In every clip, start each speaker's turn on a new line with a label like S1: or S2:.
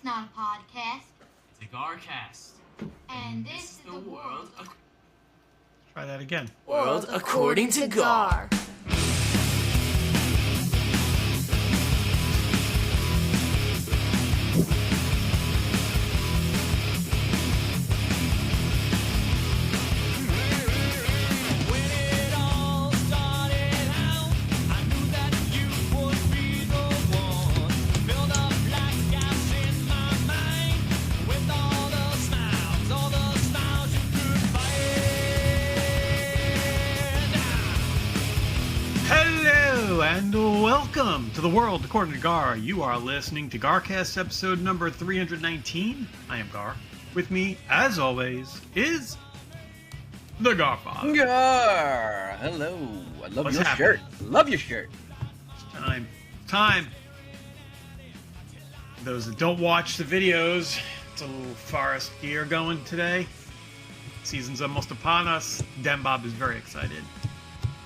S1: not a podcast.
S2: It's a Garcast.
S1: And this is the world.
S3: Try that again.
S2: World according to Gar.
S3: And welcome to the world according to Gar. You are listening to Garcast episode number 319. I am Gar. With me, as always, is the Garfather.
S4: Gar! Hello. I love your shirt. Love your shirt.
S3: Time. Those that don't watch the videos, it's a little forest gear going today. Season's almost upon us. Dembob is very excited.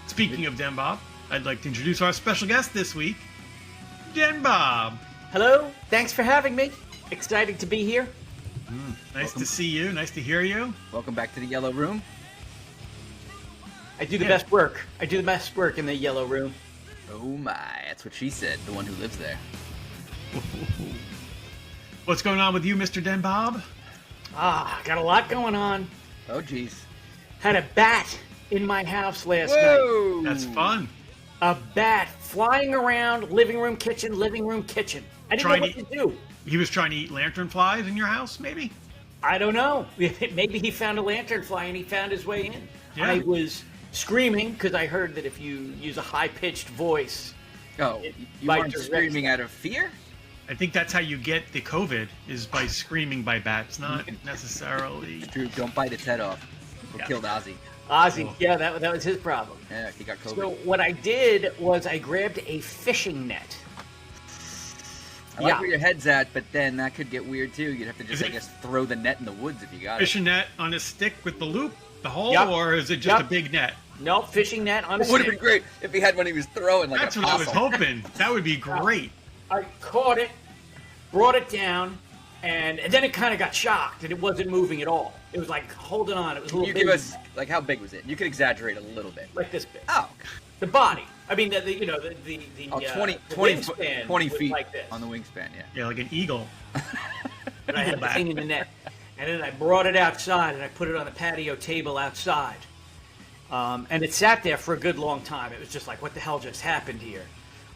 S3: Speaking of Dembob, I'd like to introduce our special guest this week, Dembob.
S5: Hello, thanks for having me. Excited to be here.
S3: Nice to see you. Nice to hear you.
S4: Welcome back to the Yellow Room.
S5: I do the best work. I do the best work in the Yellow Room.
S4: Oh my, that's what she said, the one who lives there.
S3: What's going on with you, Mr. Dembob?
S5: Got a lot going on.
S4: Oh geez.
S5: Had a bat in my house last night.
S4: Whoa!
S3: That's fun.
S5: A bat flying around living room, kitchen. I didn't know what to do.
S3: He was trying to eat lantern flies in your house, maybe?
S5: I don't know. Maybe he found a lantern fly and he found his way in.
S3: Yeah.
S5: I was screaming because I heard that if you use a high-pitched voice...
S4: Oh, you weren't screaming out of fear?
S3: I think that's how you get the COVID, is by screaming by bats, not necessarily...
S4: It's true, don't bite its head off. Or killed Ozzy.
S5: Ozzy, yeah, that was his problem.
S4: Yeah, he got COVID.
S5: So what I did was I grabbed a fishing net.
S4: I like where your head's at, but then that could get weird too. You'd have to just, I guess, throw the net in the woods if you got
S3: Fishing net on a stick with the loop, the hole,
S5: Yep.
S3: or is it just
S5: Yep.
S3: a big net?
S5: No, fishing net on a
S4: it. Would have
S5: stick.
S4: been great if he had one he was throwing like
S3: That's
S4: a
S3: what I was
S4: possum.
S3: hoping. That would be great.
S5: I caught it, brought it down, and then it kind of got shocked, and it wasn't moving at all. It was like holding on. It was a
S4: Can
S5: little
S4: you give
S5: big,
S4: us, like, how big was it? You could exaggerate a little bit.
S5: like this big.
S4: Oh,
S5: The body. I mean, the
S4: 20
S5: the
S4: 20
S5: wingspan
S4: 20
S5: was
S4: feet
S5: like this.
S4: on the wingspan, yeah.
S3: Yeah, like an eagle.
S5: And I had the thing in the net. And then I brought it outside and I put it on the patio table outside. And it sat there for a good long time. It was just like, what the hell just happened here?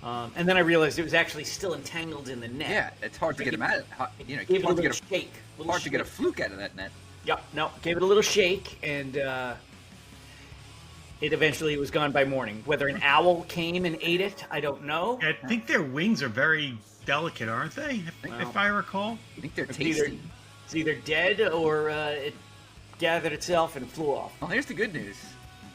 S5: And then I realized it was actually still entangled in the net.
S4: Yeah, it's hard to get him out of it. You know,
S5: Gave it a
S4: hard to
S5: little
S4: get
S5: shake.
S4: hard to get a fluke out of that net.
S5: Yep, no, gave it a little shake, and it eventually was gone by morning. Whether an owl came and ate it, I don't know.
S3: I think their wings are very delicate, aren't they? If I recall.
S4: I think they're
S5: It's
S4: tasty.
S5: either dead or it gathered itself and flew off.
S4: Well, here's the good news.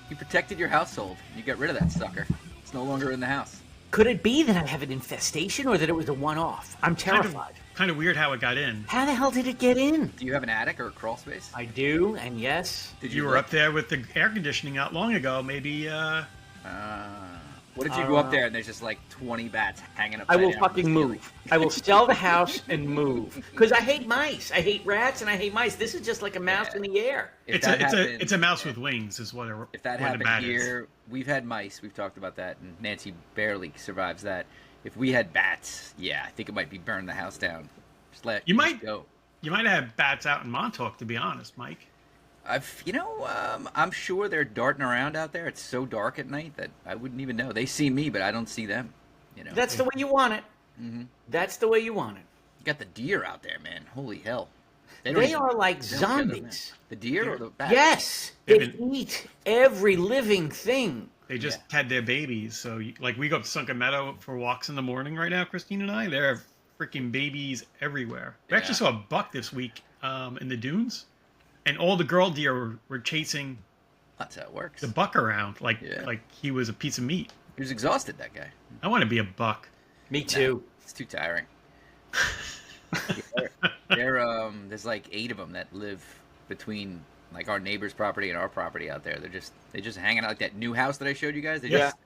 S4: You protected your household. You got rid of that sucker. It's no longer in the house.
S5: Could it be that I have an infestation or that it was a one-off? I'm terrified.
S3: Kind of weird how it got in.
S5: How the hell did it get in?
S4: Do you have an attic or a crawl space?
S5: I do, and yes.
S4: Did
S3: You were up there with the air conditioning not long ago. Maybe,
S4: What if you go up there and there's just like 20 bats hanging
S5: I
S4: upside
S5: will
S4: down
S5: fucking
S4: from the ceiling?
S5: move. I will sell the house and move. Because I hate mice. I hate rats and I hate mice. This is just like a mouse in the air.
S4: If
S3: it's
S4: that
S3: a
S4: happened-
S3: it's a mouse with wings, is what
S4: If that
S3: what a
S4: happened
S3: bat is.
S4: here, we've had mice. We've talked about that, and Nancy barely survives that. If we had bats, yeah, I think it might be burn the house down. Just let
S3: You
S4: it
S3: might-
S4: go.
S3: You might have bats out in Montauk, to be honest, Mike.
S4: I'm sure they're darting around out there. It's so dark at night that I wouldn't even know. They see me, but I don't see them. You know,
S5: That's the way you want it.
S4: Mm-hmm.
S5: That's the way you want it.
S4: You got the deer out there, man. Holy hell!
S5: They are like
S4: they don't kill them,
S5: zombies.
S4: The deer or the bat?
S5: Yes,
S3: They've
S5: they
S3: been-
S5: eat every living thing.
S3: They just had their babies, so like we go up to Sunken Meadow for walks in the morning right now, Christine and I. There are freaking babies everywhere. We actually saw a buck this week in the dunes, and all the girl deer were chasing
S4: That's how it works.
S3: the buck around like
S4: Yeah.
S3: like he was a piece of meat.
S4: He was exhausted, that guy.
S3: I want to be a buck.
S5: Me too.
S4: It's too tiring. There's like 8 of them that live between like our neighbor's property and our property out there. They're just hanging out like that new house that I showed you guys. They
S5: Yeah.
S4: just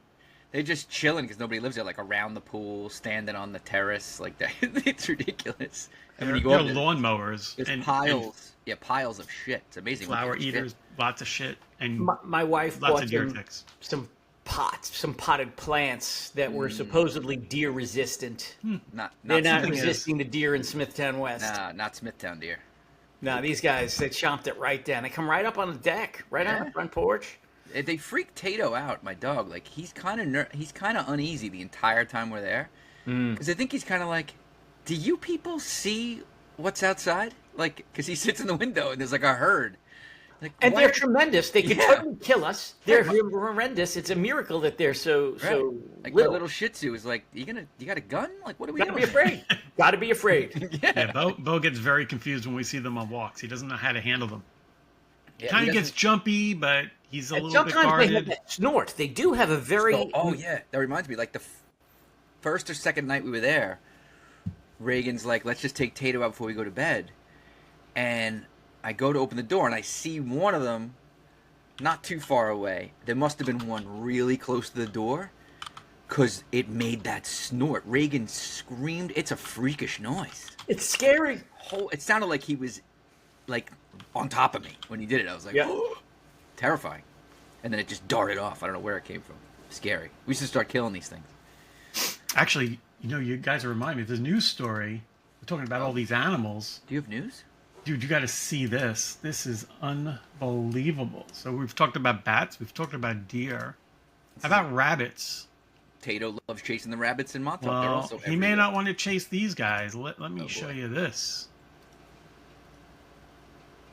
S4: They're just chilling because nobody lives there, like around the pool, standing on the terrace, like that. It's ridiculous. And when you go
S3: They're
S4: up there,
S3: lawnmowers
S4: there's
S3: and
S4: piles of shit. It's amazing. what
S3: flower
S4: kind of shit.
S3: eaters, lots of shit, and
S5: My wife
S3: lots
S5: bought
S3: of deer ticks.
S5: some potted plants that were supposedly deer resistant.
S4: Not
S5: They're not
S4: Smithtown.
S5: resisting the deer in Smithtown West.
S4: Nah, not Smithtown deer.
S5: No, these guys, they chomped it right down. They come right up on the deck, right on the front porch.
S4: They freak Tato out, my dog. Like he's kind of uneasy the entire time we're there, because I think he's kind of like, do you people see what's outside? Like, because he sits in the window and there's like a herd. Like,
S5: And
S4: why-
S5: they're tremendous. They could
S4: Yeah.
S5: totally kill us. They're horrendous. It's a miracle that they're so
S4: like my
S5: little.
S4: little Shih Tzu is like, you got a gun? Like, what are we
S5: Gotta
S4: doing?
S5: be afraid. Gotta be afraid.
S3: Yeah, Bo gets very confused when we see them on walks. He doesn't know how to handle them.
S4: Yeah,
S3: Kind
S4: he
S3: of gets
S4: doesn't-
S3: jumpy, but he's a
S5: And
S3: little bit
S5: sometimes they have
S3: guarded.
S5: that snort. They do have a very...
S4: Oh yeah, that reminds me. Like the first or second night we were there, Reagan's like, let's just take Tato out before we go to bed, and I go to open the door and I see one of them not too far away. There must have been one really close to the door, because it made that snort. Reagan screamed. It's a freakish noise.
S5: It's scary.
S4: It sounded like he was like on top of me when he did it. I was like,
S5: Yeah.
S4: oh, terrifying. And then it just darted off. I don't know where it came from. Scary. We should start killing these things.
S3: Actually, you guys are reminding me of this news story. We're talking about all these animals.
S4: Do you have news?
S3: Dude, you got to see this. This is unbelievable. So we've talked about bats. We've talked about deer. How about rabbits?
S4: Tato loves chasing the rabbits in Montauk. They're
S3: Well,
S4: also
S3: he may
S4: everywhere.
S3: not want to chase these guys. Let me
S4: Oh,
S3: show
S4: boy.
S3: you this.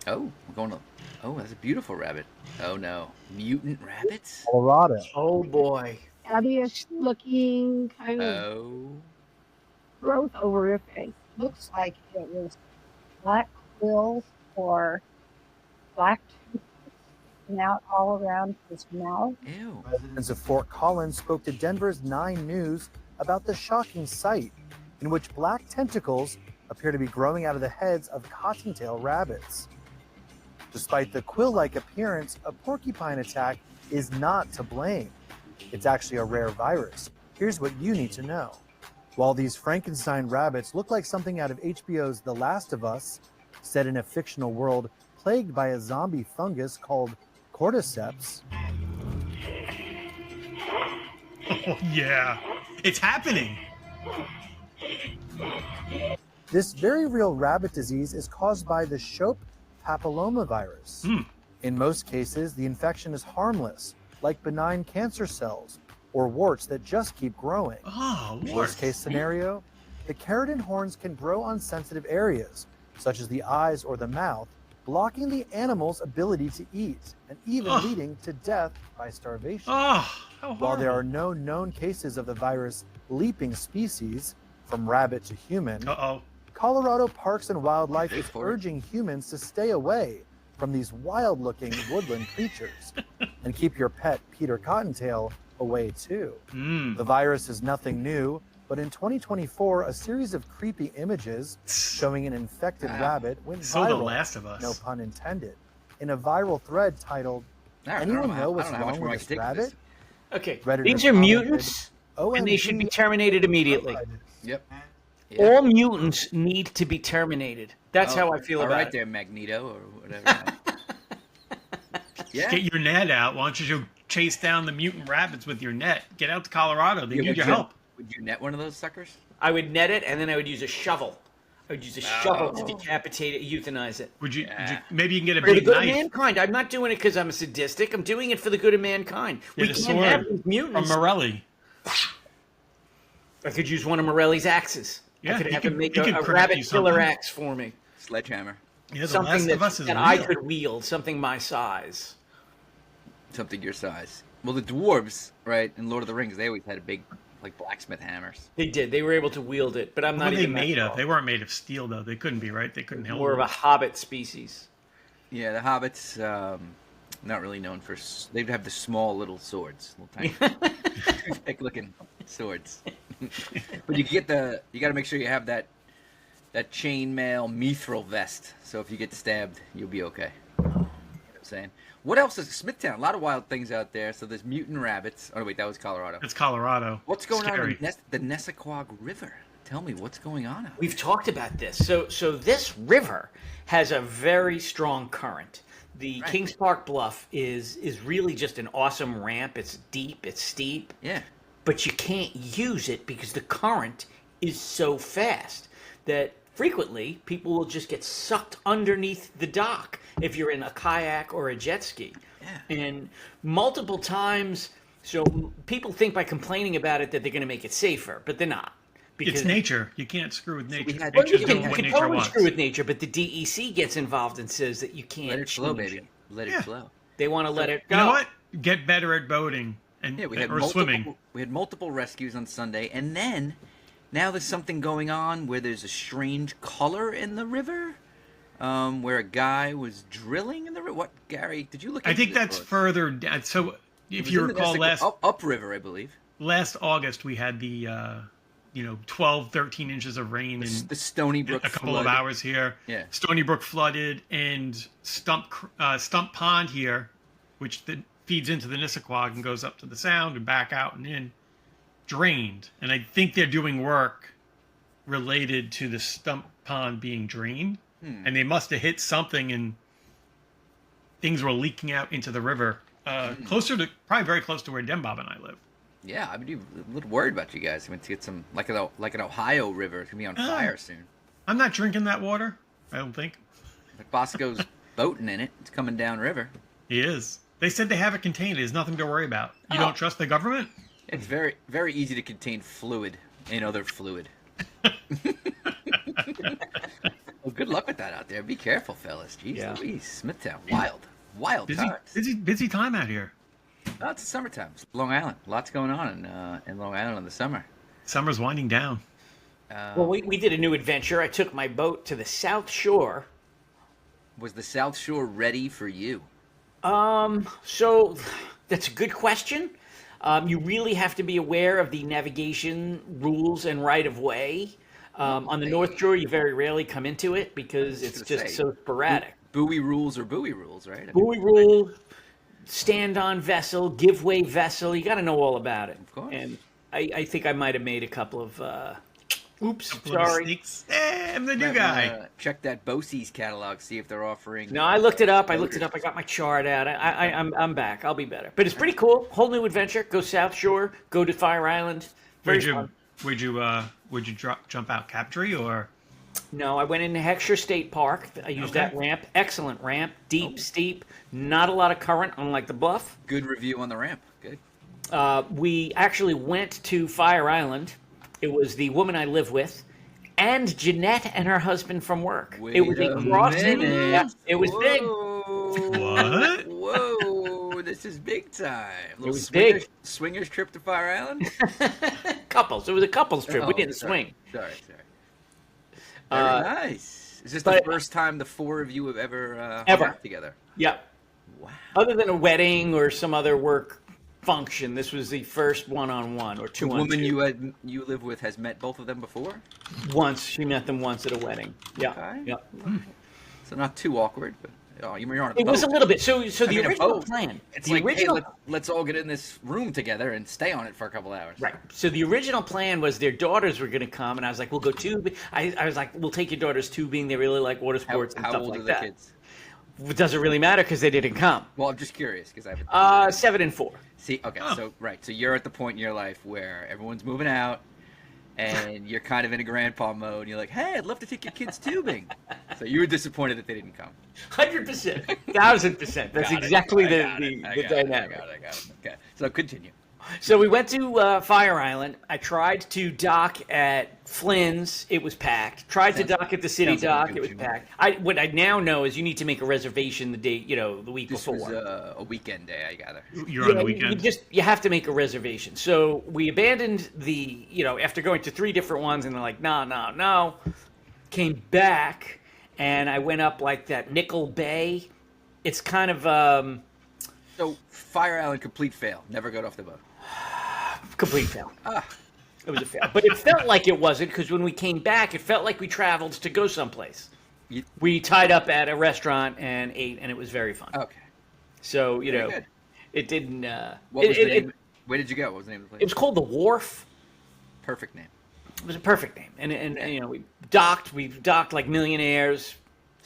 S4: Oh, we're going to. Oh, that's a beautiful rabbit. Oh no, mutant rabbits.
S6: Colorado.
S5: Oh, boy.
S7: Obvious looking kind of
S4: Oh,
S7: growth over her face. Looks like it was black quills or black tooth sticking out all around his mouth.
S4: ew.
S6: Residents of Fort Collins spoke to Denver's 9 News about the shocking sight in which black tentacles appear to be growing out of the heads of cottontail rabbits. Despite the quill-like appearance, a porcupine attack is not to blame. It's actually a rare virus. Here's what you need to know. While these Frankenstein rabbits look like something out of HBO's The Last of Us, set in a fictional world plagued by a zombie fungus called cordyceps,
S3: Oh, yeah. It's happening.
S6: this very real rabbit disease is caused by the Shope papillomavirus. In most cases, the infection is harmless, like benign cancer cells or warts that just keep growing.
S3: Oh, Lord.
S6: Worst case scenario, the keratin horns can grow on sensitive areas, such as the eyes or the mouth, blocking the animal's ability to eat and even
S3: Ugh.
S6: leading to death by starvation.
S3: Oh, how
S6: While there are
S3: horrible.
S6: no known cases of the virus leaping species from rabbit to human,
S3: Uh-oh.
S6: Colorado Parks and Wildlife
S4: Wait
S6: is
S4: for it.
S6: urging humans to stay away from these wild-looking woodland creatures and keep your pet Peter Cottontail away too. The virus is nothing new, but in 2024, a series of creepy images showing an infected rabbit went
S3: So The
S6: viral.
S3: Last of Us.
S6: No pun intended. In a viral thread titled,
S4: All right,
S6: "Anyone
S4: I
S6: know
S4: don't
S6: what's
S4: know how much
S6: wrong
S4: more I
S6: with
S4: can
S6: this
S4: take of
S6: rabbit?"
S5: Okay,
S6: Redditor
S5: these are
S6: commented,
S5: mutants, and they should be
S6: "OMG,
S5: terminated immediately.
S4: Yep.
S5: All mutants need to be terminated. That's how I feel
S4: All
S5: about
S4: right
S5: it.
S4: there, Magneto, or whatever. Yeah.
S3: Get your net out. Why don't you chase down the mutant rabbits with your net? Get out to Colorado. They
S4: Yeah,
S3: need
S4: would
S3: your
S4: you-
S3: help.
S4: Would you net one of those suckers?
S5: I would net it, and then I would use a shovel. I would use a shovel to decapitate it, euthanize it.
S3: Would you
S4: Yeah.
S3: maybe you can get a
S5: For the
S3: big
S5: good of
S3: knife
S5: mankind. I'm not doing it because I'm a sadistic. I'm doing it for the good of mankind. We
S3: Get a
S5: can't have
S3: sword
S5: these mutants.
S3: or Morelli.
S5: I could use one of Morelli's axes.
S3: Yeah,
S5: I could
S3: he
S5: have
S3: could-
S5: him make
S3: he
S5: a
S3: could craft
S5: rabbit
S3: you
S5: killer
S3: something.
S5: axe for me.
S4: Sledgehammer.
S3: Yeah, The
S5: Something
S3: Last of Us is
S5: that
S3: real.
S5: I could wield, something my size.
S4: Something your size. Well, the dwarves, right, in Lord of the Rings, they always had big, like, blacksmith hammers.
S5: They did. They were able to wield it, but I'm
S3: What
S5: not
S3: were they
S5: even that
S3: made of?
S5: tall.
S3: They weren't made of steel, though. They couldn't be, right? They couldn't hold
S5: More of
S3: it.
S5: a hobbit species.
S4: Yeah, the hobbits, not really known for. They'd have the small little swords, little tiny, toothpick-looking swords. But you got to make sure you have that chainmail mithril vest. So if you get stabbed, you'll be okay. saying. What else is Smithtown? A lot of wild things out there. So there's mutant rabbits. Oh, wait, that was Colorado.
S3: It's Colorado.
S4: What's going on
S3: Scary.
S4: in the Nessequag River? Tell me, what's going on out there?
S5: We've talked about this. So this river has a very strong current. The
S4: Right.
S5: Kings Park Bluff is really just an awesome ramp. It's deep, it's steep,
S4: Yeah.
S5: but you can't use it because the current is so fast that frequently people will just get sucked underneath the dock if you're in a kayak or a jet ski.
S4: Yeah.
S5: And multiple times, so people think by complaining about it that they're going to make it safer, but they're not.
S3: It's nature. You can't screw with nature.
S4: had-
S5: Well,
S3: Nature's
S5: you
S3: doing
S5: can
S3: what nature
S5: totally
S3: wants.
S5: screw with nature, but the DEC gets involved and says that you can't
S4: Let it flow,
S5: change
S4: baby.
S5: it.
S4: Let
S3: Yeah.
S4: it flow.
S5: They want to let it go.
S3: You know what? Get better at boating and
S4: Yeah, we had
S3: or swimming.
S4: We had multiple rescues on Sunday, and then now there's something going on where there's a strange color in the river, where a guy was drilling in the river. What, Gary? Did you look?
S3: I
S4: into
S3: think
S4: this
S3: that's
S4: for us?
S3: further down. So
S4: It
S3: if
S4: was
S3: you
S4: in the
S3: recall,
S4: Nessequag- upriver, I believe.
S3: last August we had the 12, 13 inches of rain in
S4: The Stony Brook
S3: a couple of
S4: flood.
S3: hours here.
S4: Yeah.
S3: Stony Brook flooded, and Stump Pond here, which feeds into the Nissaquag and goes up to the Sound and back out and in, drained. And I think they're doing work related to the Stump Pond being drained. And they must have hit something, and things were leaking out into the river, probably very close to where Den Bob and I live.
S4: Yeah, I'm a little worried about you guys. I mean, to get some like an Ohio river. It's gonna be on fire soon.
S3: I'm not drinking that water. I don't think.
S4: But Bosco's boating in it. It's coming down river.
S3: He is. They said they have it contained. There's nothing to worry about. You don't trust the government?
S4: It's very, very easy to contain fluid in other fluid. Well, good luck with that out there. Be careful, fellas. Jeez
S5: Yeah.
S4: Louise, Smithtown, wild
S3: Busy,
S4: times.
S3: busy time out here.
S4: Oh, it's summertime. It's Long Island. Lots going on in Long Island in the summer.
S3: Summer's winding down.
S5: Well, we did a new adventure. I took my boat to the South Shore.
S4: Was the South Shore ready for you?
S5: So that's a good question. You really have to be aware of the navigation rules and right of way. On the North Shore, you very rarely come into it because it's
S4: gonna
S5: just
S4: say,
S5: so sporadic.
S4: Buoy rules are buoy rules, right? I mean,
S5: Buoy rule, stand on vessel, give way vessel. You got to know all about it.
S4: Of course.
S5: And I think I might have made a couple of. Oops,
S3: Little
S5: sorry.
S3: mistakes. I'm the new
S4: might
S3: guy.
S4: wanna check that BOCES catalog, see if they're offering.
S5: No, I looked it up. I got my chart out. I'm back. I'll be better. But it's pretty cool. Whole new adventure. Go South Shore. Go to Fire Island. Very fun.
S3: Would you jump out Captree or?
S5: No, I went into Heckscher State Park. I used that ramp. Excellent ramp. Deep, steep. Not a lot of current, unlike the bluff.
S4: Good review on the ramp. Good.
S5: We actually went to Fire Island. It was the woman I live with, and Jeanette and her husband from work. It was a crossing. Yeah, it was big.
S3: What?
S4: Whoa! This is big time. Little
S5: was
S4: swingers,
S5: big.
S4: swingers trip to Fire Island.
S5: Couples. It was a couples trip. We
S4: Oh,
S5: didn't
S4: sorry.
S5: swing.
S4: Sorry. Very nice. Is this the
S5: but-
S4: first time the four of you have ever hung
S5: Ever.
S4: out together?
S5: Yeah.
S4: Wow.
S5: Other than a wedding or some other work function, this was the first one-on-one or
S4: The
S5: two-on-two.
S4: woman you live with has met both of them before,
S5: Once. She met them once at a wedding. Yeah.
S4: Okay.
S5: Yeah.
S4: so not too awkward. But you're on a
S5: It
S4: boat.
S5: was a little bit. So the
S4: mean, a
S5: original
S4: boat.
S5: plan.
S4: It's
S5: the
S4: like,
S5: original.
S4: hey, let's all get in this room together and stay on it for a couple hours.
S5: Right. So the original plan was their daughters were going to come, and I was like, "We'll go tubing." I was like, "We'll take your daughters tubing. They really like water
S4: How,
S5: sports and
S4: how
S5: stuff
S4: old
S5: like
S4: are the
S5: that."
S4: kids?
S5: It doesn't really matter because they didn't come.
S4: Well, I'm just curious because I have.
S5: 7 and 4.
S4: See, okay, so you're at the point in your life where everyone's moving out, and you're kind of in a grandpa mode. And you're like, "Hey, I'd love to take your kids tubing." So you were disappointed that they didn't come.
S5: 100%, 1,000%. That's
S4: Got it.
S5: exactly
S4: I
S5: the
S4: got it. I
S5: dynamic.
S4: got it. Okay, so continue.
S5: So we went to Fire Island. I tried to dock at Flynn's. It was packed. Tried to dock at the city
S4: sounds like a
S5: dock.
S4: good
S5: It was
S4: tune.
S5: packed. What I now know is you need to make a reservation the day, the week
S4: This
S5: before.
S4: was a weekend day, I gather.
S3: You're on the weekend.
S5: You have to make a reservation. So we abandoned after going to 3 different ones, and they're like, no. Came back, and I went up like that Nickel Bay. It's kind of
S4: So Fire Island, complete fail. Never got off the boat.
S5: complete fail. It was a fail, but it felt like it wasn't because when we came back, it felt like we traveled to go someplace.
S4: You-
S5: We tied up at a restaurant and ate, and it was very fun.
S4: Okay.
S5: So
S4: Very good.
S5: it didn't.
S4: What was the name? Where did you go? What was the name of the place?
S5: It was called the Wharf.
S4: Perfect name.
S5: It was a perfect name, and we docked like millionaires.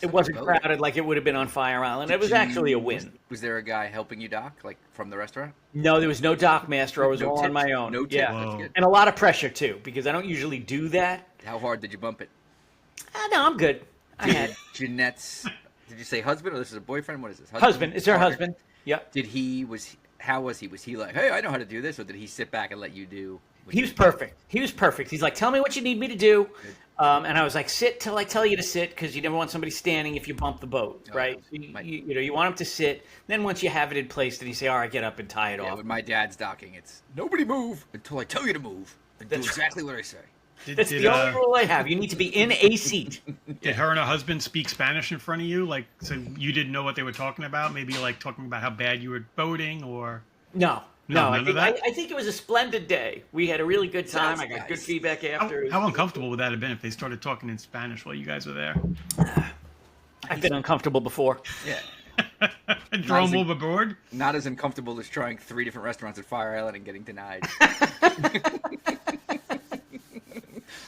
S5: It wasn't
S4: boat.
S5: crowded like it would have been on Fire Island. It was actually a win.
S4: Was there a guy helping you dock, like from the restaurant?
S5: No, there was no dock master. I was
S4: No
S5: all on
S4: tips?
S5: my own.
S4: No tips.
S5: Yeah,
S4: That's good.
S5: and a lot of pressure too, because I don't usually do that.
S4: How hard did you bump it?
S5: No, I'm good. I had
S4: Jeanette's. Did you say husband or this is a boyfriend? What is this?
S5: husband. It's her
S4: Partner?
S5: husband. Yep.
S4: How was he? Was he like, hey, I know how to do this, or did he sit back and let you do? what
S5: He
S4: you
S5: was
S4: did?
S5: perfect. He was perfect. He's like, tell me what you need me to do. And I was like, sit till I tell you to sit, because you never want somebody standing if you bump the boat,
S4: Oh,
S5: right? So you want him to sit. Then once you have it in place, then you say, all right, get up and tie it
S4: Yeah,
S5: off.
S4: with my dad's docking, it's nobody move until I tell you to move, and do
S5: That's
S4: exactly what I say.
S5: That's the only rule I have. You need to be in a seat.
S3: Did her and her husband speak Spanish in front of you? Like, so you didn't know what they were talking about? Maybe like talking about how bad you were boating, or
S5: No.
S3: none
S5: I
S3: of
S5: think,
S3: that?
S5: I think it was a splendid day. We had a really good time.
S4: Sounds
S5: I got
S4: nice.
S5: good feedback after.
S3: how uncomfortable would that have been if they started talking in Spanish while you guys were there?
S5: I've been uncomfortable before.
S4: Yeah,
S3: And throw them overboard?
S4: not as uncomfortable as trying 3 different restaurants at Fire Island and getting denied.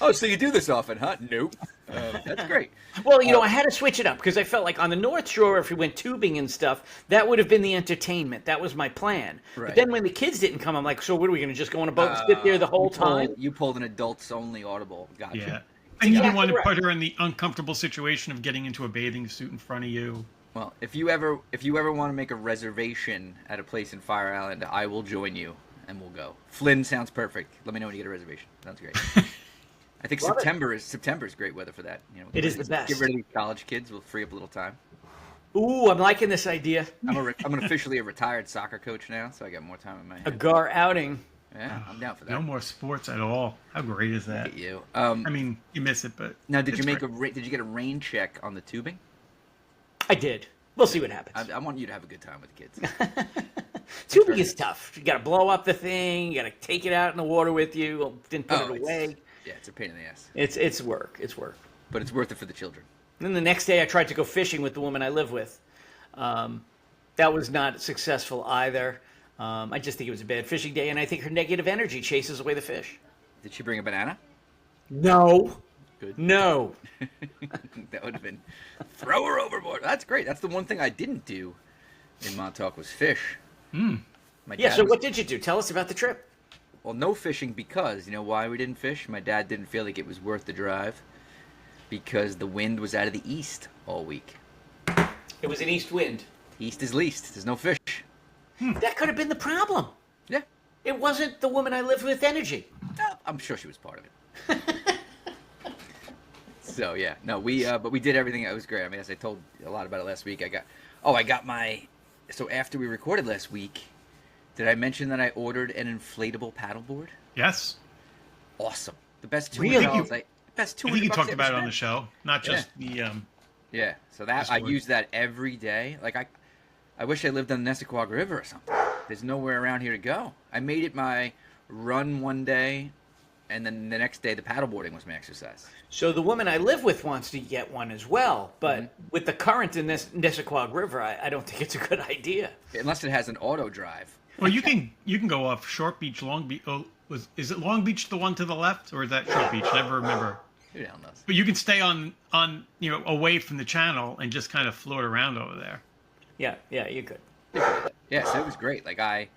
S4: Oh, so you do this often, huh? Nope. That's great.
S5: Well, I had to switch it up because I felt like on the North Shore, if we went tubing and stuff, that would have been the entertainment. That was my plan.
S4: Right.
S5: But then when the kids didn't come, I'm like, so what are we going to just go on a boat and sit there the whole time?
S4: You pulled an adults only audible. Gotcha.
S3: Yeah. And you didn't want to
S5: Exactly
S3: put her in the uncomfortable situation of getting into a bathing suit in front of you.
S4: Well, if you ever want to make a reservation at a place in Fire Island, I will join you and we'll go. Flynn sounds perfect. Let me know when you get a reservation. Sounds great. I think
S5: Love it.
S4: September is great weather for that.
S5: It is the
S4: let's
S5: best.
S4: Get rid of these college kids. We'll free up a little time.
S5: Ooh, I'm liking this idea.
S4: I'm officially a retired soccer coach now, so I got more time in my
S5: A
S4: hands.
S5: gar outing.
S4: Yeah, I'm down for that.
S3: No more sports at all. How great is
S4: Look
S3: that?
S4: at you.
S3: I mean, you miss it, but
S4: Now, did you
S3: it's
S4: make
S3: great.
S4: did you get a rain check on the tubing?
S5: I did. We'll see what happens.
S4: I want you to have a good time with the kids.
S5: Tubing is tough. You got to blow up the thing. You got to take it out in the water with you. Then put it away.
S4: Yeah, it's a pain in the ass,
S5: It's work. It's work.
S4: but it's worth it for the children.
S5: And then the next day, I tried to go fishing with the woman I live with. That was not successful either. I just think it was a bad fishing day, and I think her negative energy chases away the fish.
S4: Did she bring a banana?
S5: No.
S4: Good.
S5: No.
S4: That would have been throw her overboard. That's great. That's the one thing I didn't do in Montauk was fish. My
S5: Yeah,
S4: dad
S5: so
S4: was-
S5: what did you do? Tell us about the trip.
S4: Well, no fishing because, you know why we didn't fish? My dad didn't feel like it was worth the drive because the wind was out of the east all week.
S5: It was an east wind.
S4: East is least. There's no fish.
S5: That could have been the problem.
S4: Yeah.
S5: It wasn't the woman I lived with energy.
S4: I'm sure she was part of it. So, yeah. No, but we did everything. It was great. I mean, as I told a lot about it last week, so after we recorded last week, did I mention that I ordered an inflatable paddleboard?
S3: Yes.
S4: Awesome. The best $200.
S5: Really?
S4: Best $200
S3: I think you talked
S4: I ever
S3: about it on
S4: spent.
S3: the show, not just the.
S4: Yeah, so that
S3: This
S4: I
S3: would-
S4: use that every day. Like I wish I lived on the Nesquehogue River or something. There's nowhere around here to go. I made it my run one day, and then the next day the paddleboarding was my exercise.
S5: So the woman I live with wants to get one as well, but with the current in this Nesquehogue River, I don't think it's a good idea.
S4: Unless it has an auto drive.
S3: Well, you can go off Short Beach, Long Beach. Oh, is it Long Beach the one to the left, or is that Short Beach? Never remember.
S4: Who the hell knows?
S3: But you can stay on away from the channel and just kind of float around over there.
S5: Yeah, you could.
S4: Yeah, so it was great. Like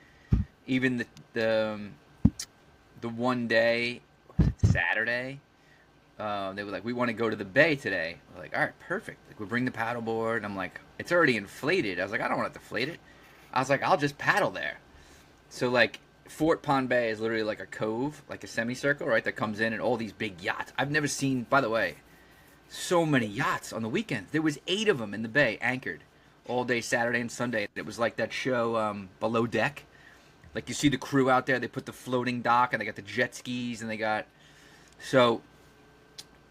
S4: even the one day, Saturday, they were like, we want to go to the bay today. We're like, all right, perfect. Like we bring the paddleboard. I'm like, it's already inflated. I was like, I don't want to deflate it. I was like, I'll just paddle there. So like Fort Pond Bay is literally like a cove, like a semicircle, right? That comes in and all these big yachts. I've never seen, by the way, so many yachts on the weekends. There was 8 of them in the bay anchored all day Saturday and Sunday. It was like that show Below Deck. Like you see the crew out there, they put the floating dock and they got the jet skis and they got... So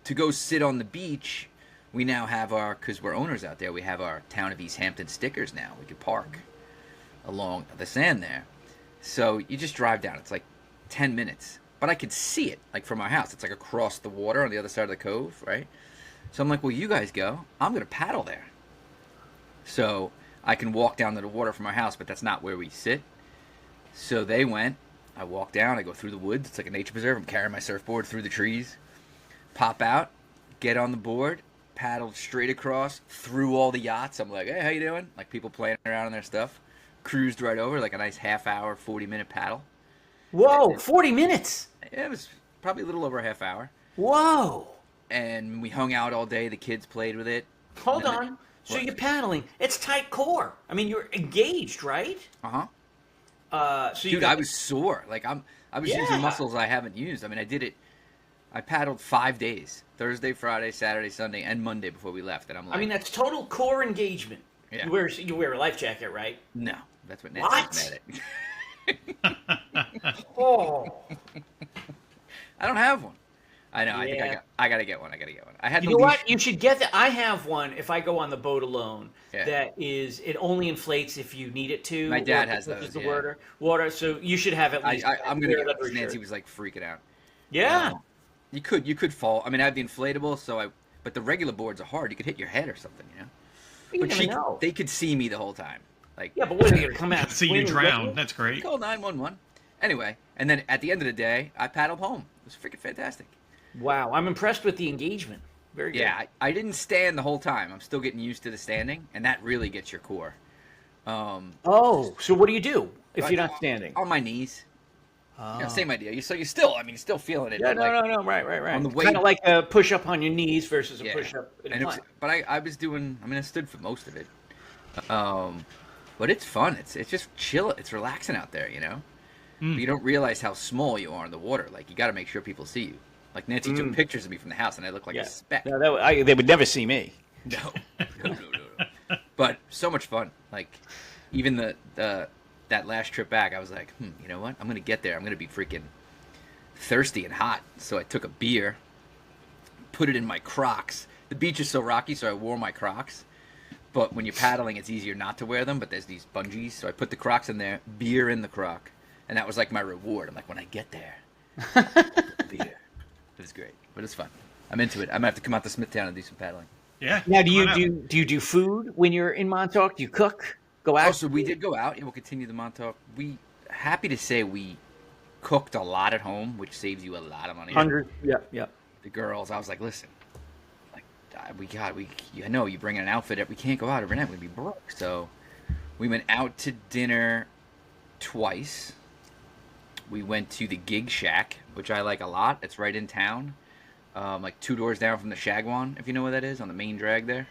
S4: to go sit on the beach, we now have because we're owners out there, we have our Town of East Hampton stickers now. We could park along the sand there. So you just drive down. It's like 10 minutes. But I could see it, like from our house. It's like across the water on the other side of the cove, right? So I'm like, well, you guys go. I'm going to paddle there. So I can walk down to the water from our house, but that's not where we sit. So they went. I walk down. I go through the woods. It's like a nature preserve. I'm carrying my surfboard through the trees. Pop out. Get on the board. Paddled straight across. Through all the yachts. I'm like, hey, how you doing? Like people playing around on their stuff. Cruised right over. Like a nice half-hour, 40-minute paddle.
S5: Whoa, 40 minutes.
S4: It was probably a little over a half hour.
S5: Whoa.
S4: And we hung out all day. The kids played with it.
S5: Hold on. So
S4: What?
S5: you're paddling. It's tight core. I mean, you're engaged, right?
S4: Uh-huh.
S5: So
S4: Dude, I was sore. Like I was
S5: Yeah.
S4: using muscles I haven't used. I mean, I paddled 5 days. Thursday, Friday, Saturday, Sunday, and Monday before we left. And I'm like,
S5: I mean, that's total core engagement.
S4: Yeah.
S5: You wear a life jacket, right?
S4: no. That's what
S5: What?
S4: Nancy's mad at.
S5: Oh.
S4: I don't have one. I know. I think
S5: Yeah.
S4: I gotta get one. I had
S5: You
S4: the
S5: know
S4: leash.
S5: what? You should get that. I have one if I go on the boat alone.
S4: Yeah.
S5: That is, it only inflates if you need it to.
S4: My dad
S5: or
S4: has
S5: touches
S4: those,
S5: the
S4: yeah.
S5: water. So you should have at least.
S4: I'm gonna
S5: wear
S4: get
S5: that
S4: one.
S5: for
S4: Nancy
S5: sure.
S4: was like freaking out.
S5: Yeah.
S4: You could fall. I mean, I have the inflatable, but the regular boards are hard. You could hit your head or something, you know.
S5: You
S4: But
S5: never know.
S4: they could see me the whole time. Like,
S5: Yeah, but what are you gonna come out?
S3: See you
S5: swinging
S3: drown.
S5: with you?
S3: That's great.
S4: call 911. Anyway, and then at the end of the day, I paddled home. It was freaking fantastic.
S5: Wow, I'm impressed with the engagement. Very good.
S4: Yeah, I didn't stand the whole time. I'm still getting used to the standing, and that really gets your core.
S5: Oh, so what do you do if you're not standing?
S4: On my knees.
S5: Oh.
S4: Yeah, same idea. You're still feeling it.
S5: Yeah,
S4: but like,
S5: no, right.
S4: on the way-
S5: Kind of like a push up on your knees versus a
S4: Yeah.
S5: push up in a
S4: And it was,
S5: plank.
S4: but I was doing. I mean, I stood for most of it. But it's fun. It's just chill. It's relaxing out there, you know. But you don't realize how small you are in the water. Like you got to make sure people see you. Like Nancy took pictures of me from the house, and I look like
S5: Yeah.
S4: a speck.
S5: No, they would never see me.
S4: No. But so much fun. Like even that last trip back, I was like, you know what? I'm gonna get there. I'm gonna be freaking thirsty and hot. So I took a beer, put it in my Crocs. The beach is so rocky, so I wore my Crocs. But when you're paddling, it's easier not to wear them. But there's these bungees, so I put the Crocs in there, beer in the Croc, and that was like my reward. I'm like, when I get there, beer. It was great, but it's fun. I'm into it. I'm gonna have to come out to Smithtown and do some paddling.
S3: Yeah.
S5: Now, do
S3: come on
S5: you
S3: out.
S5: do food when you're in Montauk? Do you cook? Go out?
S4: Oh, so we did go out. Yeah, we'll continue the Montauk. We happy to say we cooked a lot at home, which saves you a lot of money.
S5: 100. Yeah.
S4: The girls, I was like, listen, like I know you bring in an outfit. We can't go out every night. We'd be broke. So we went out to dinner twice. We went to the Gig Shack, which I like a lot. It's right in town, like 2 doors down from the Shagwan, if you know where that is, on the main drag there.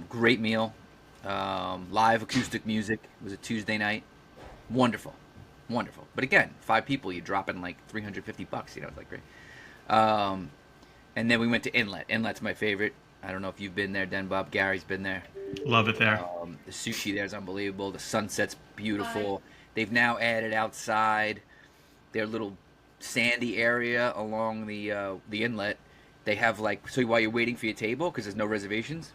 S4: Great meal. Live acoustic music. It was a Tuesday night. Wonderful. But again, 5 people, you drop in like $350. You know, it's like great. And then we went to Inlet. Inlet's my favorite. I don't know if you've been there, Den Bob. Gary's been there.
S3: Love it there.
S4: The sushi there is unbelievable. The sunset's beautiful. They've now added outside their little sandy area along the inlet. They have like, so while you're waiting for your table, because there's no reservations,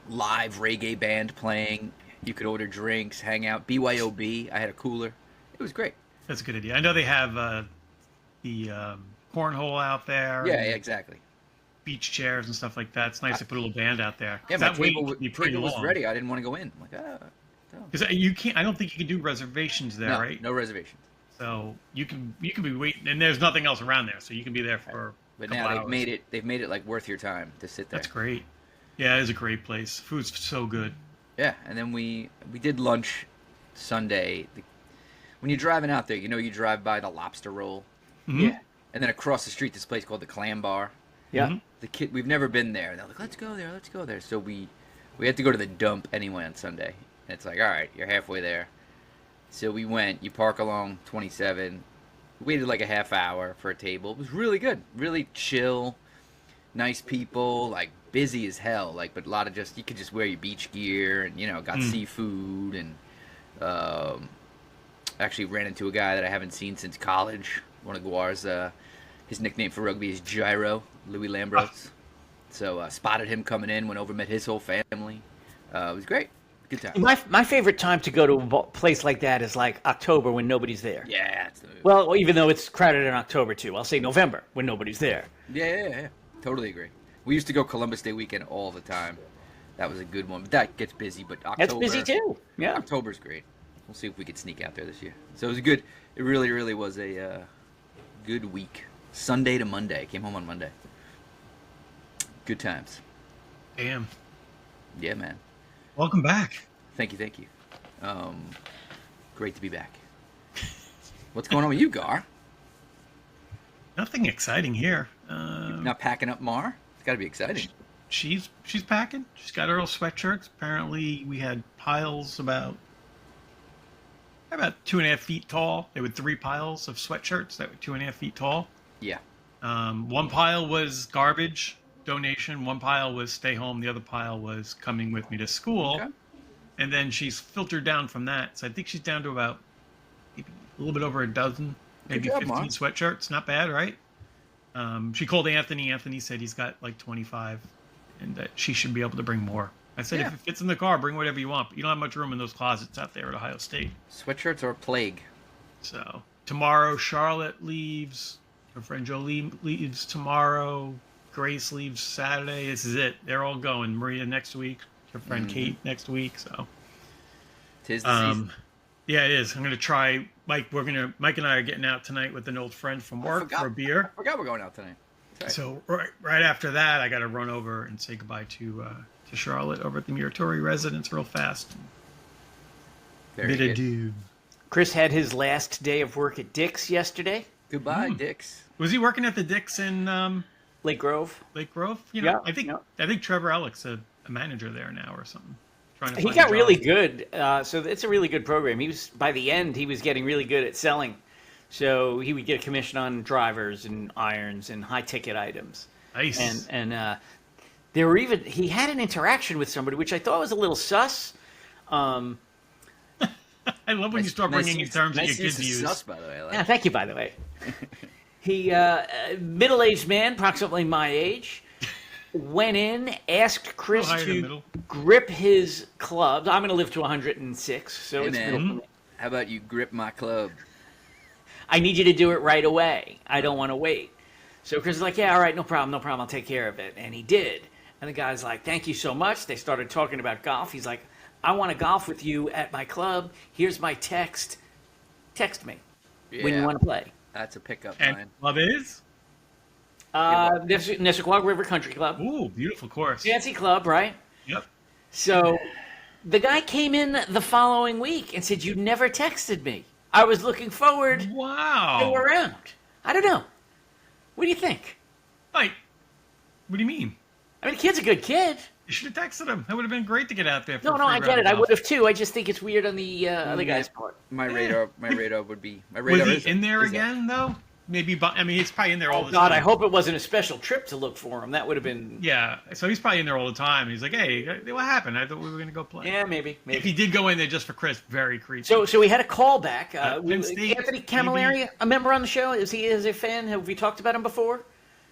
S4: live reggae band playing. You could order drinks, hang out. BYOB. I had a cooler. It was great.
S3: That's a good idea. I know they have the cornhole out there.
S4: Yeah,
S3: and
S4: exactly.
S3: beach chairs and stuff like that. It's nice to put a little band out there.
S4: Yeah, my
S3: That wait
S4: table,
S3: can be pretty
S4: table was
S3: long.
S4: ready. I didn't want to go in. I'm like, no.
S3: Because you can't. I don't think you can do reservations there,
S4: No,
S3: right?
S4: no reservations.
S3: So you can be waiting, and there's nothing else around there, so you can be there for.
S4: But
S3: a couple
S4: now
S3: hours.
S4: they've made it like worth your time to sit there.
S3: That's great. Yeah, it is a great place. Food's so good.
S4: Yeah, and then we did lunch Sunday. When you're driving out there, you know you drive by the Lobster Roll.
S3: Mhm.
S5: Yeah.
S4: And then across the street, this place called the Clam Bar.
S5: Yeah.
S3: Mhm.
S4: We've never been there. They're like, let's go there. So we had to go to the dump anyway on Sunday. And it's like, all right, you're halfway there. So we went. You park along 27. We waited like a half hour for a table. It was really good, really chill, nice people, like busy as hell. Like, but a lot of you could just wear your beach gear and got seafood and actually ran into a guy that I haven't seen since college. One of Guar's. His nickname for rugby is Gyro, Louis Lambros. So spotted him coming in, went over, met his whole family. It was great. Good time.
S5: My favorite time to go to a place like that is like October when nobody's there.
S4: Yeah, that's the move.
S5: Well, even though it's crowded in October too, I'll say November when nobody's there.
S4: Yeah. Totally agree. We used to go Columbus Day weekend all the time. That was a good one. But that gets busy. But October,
S5: That's busy too. Yeah.
S4: October's great. We'll see if we could sneak out there this year. So it was good. It really, really was a good week. Sunday to Monday. Came home on Monday. Good times.
S3: Damn.
S4: Yeah, man.
S3: Welcome back.
S4: Thank you. Great to be back. What's going on with you, Gar?
S3: Nothing exciting here.
S4: Not packing up Mar? It's got to be exciting.
S3: She's packing. She's got her little sweatshirts. Apparently, we had piles about 2.5 feet tall. There were 3 piles of sweatshirts that were 2.5 feet tall.
S4: Yeah.
S3: One pile was garbage donation. One pile was stay home. The other pile was coming with me to school.
S4: Okay.
S3: And then she's filtered down from that. So I think she's down to about maybe a little bit over a dozen, maybe
S4: Good job,
S3: 15
S4: Mom.
S3: sweatshirts. Not bad, right? She called Anthony. Anthony said he's got like 25 and that she should be able to bring more. I said,
S4: Yeah.
S3: if it fits in the car, bring whatever you want. But you don't have much room in those closets out there at Ohio State.
S4: Sweatshirts are a plague.
S3: So tomorrow, Charlotte leaves. Her friend Jolie leaves tomorrow. Grace leaves Saturday. This is it. They're all going. Maria next week. Her friend Kate next week. So,
S4: 'Tis the season.
S3: yeah, it is. I'm gonna try. Mike and I are getting out tonight with an old friend from work for a beer.
S4: I forgot we're going out tonight. That's right.
S3: So right after that, I got to run over and say goodbye to Charlotte over at the Muratori residence real fast.
S4: Very
S3: Bid
S4: good.
S3: adieu.
S5: Chris had his last day of work at Dick's yesterday,
S4: Goodbye, Dix.
S3: Was he working at the Dick's in
S5: Lake Grove.
S3: Lake Grove? You know,
S5: Yeah,
S3: I think Trevor Ellick's a manager there now or something. Trying to
S5: He
S3: find
S5: got
S3: a
S5: really
S3: job.
S5: good. So it's a really good program. By the end, he was getting really good at selling. So he would get a commission on drivers and irons and high ticket items.
S3: Nice.
S5: And he had an interaction with somebody, which I thought was a little sus.
S3: I love when you start bringing in terms that your
S4: nice
S3: kids
S4: use of
S3: use.
S4: sus, by the way. I like
S5: Yeah,
S4: it.
S5: thank you, by the way. He, middle-aged man, approximately my age, went in, asked Chris
S3: higher than
S5: to
S3: middle.
S5: grip his clubs. I'm going to live to 106, so
S4: Hey,
S5: it's
S4: man.
S5: middle for me.
S4: How about you grip my club?
S5: I need you to do it right away. I don't want to wait. So Chris is like, yeah, all right, no problem, I'll take care of it. And he did. And the guy's like, thank you so much. They started talking about golf. He's like, I want to golf with you at my club. Here's my text. Text me when you want to play.
S4: That's a pickup
S3: And
S4: line.
S3: love is?
S5: Nessequag River Country Club.
S3: Ooh, beautiful course.
S5: Fancy club, right?
S3: Yep.
S5: So the guy came in the following week and said, you never texted me. I was looking forward to
S3: Wow.
S5: around. I don't know. What do you think?
S3: Like, what do you mean?
S5: I mean, the kid's a good kid.
S3: You should have texted him. That would have been great to get out there. For
S5: No,
S3: a
S5: no,
S3: free
S5: I get
S3: round
S5: it.
S3: of
S5: I
S3: golf.
S5: would have too. I just think it's weird on the other guy's part.
S4: My radar would be. My
S3: Was
S4: radar
S3: he
S4: is
S3: in there
S4: is up.
S3: again though? Maybe. I mean, he's probably in there all
S5: Oh
S3: the
S5: God,
S3: time.
S5: I hope it wasn't a special trip to look for him. That would have been.
S3: Yeah. So he's probably in there all the time. He's like, "Hey, what happened? I thought we were gonna go play."
S5: Yeah, maybe.
S3: If he did go in there just for Chris, very creepy.
S5: So we had a call back.
S3: Penn State,
S5: Anthony Camilleri, a member on the show. Is he a fan? Have we talked about him before?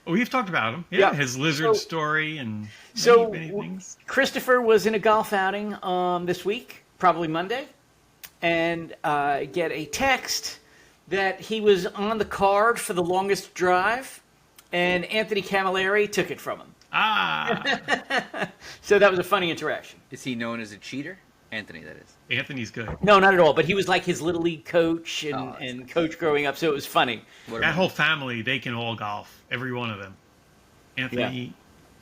S3: Oh, we've talked about him. Yeah,
S5: Yeah.
S3: his lizard
S5: So-
S3: story and
S5: So
S3: many things.
S5: Christopher was in a golf outing this week, probably Monday, and get a text that he was on the card for the longest drive, and Anthony Camilleri took it from him.
S3: Ah,
S5: So that was a funny interaction.
S4: Is he known as a cheater? Anthony, that is.
S3: Anthony's good.
S5: No, not at all. But he was like his little league coach and,
S4: Oh, that's
S5: and coach growing up, so it was funny.
S4: What
S3: That
S4: about-
S3: whole family, they can all golf. Every one of them. Anthony,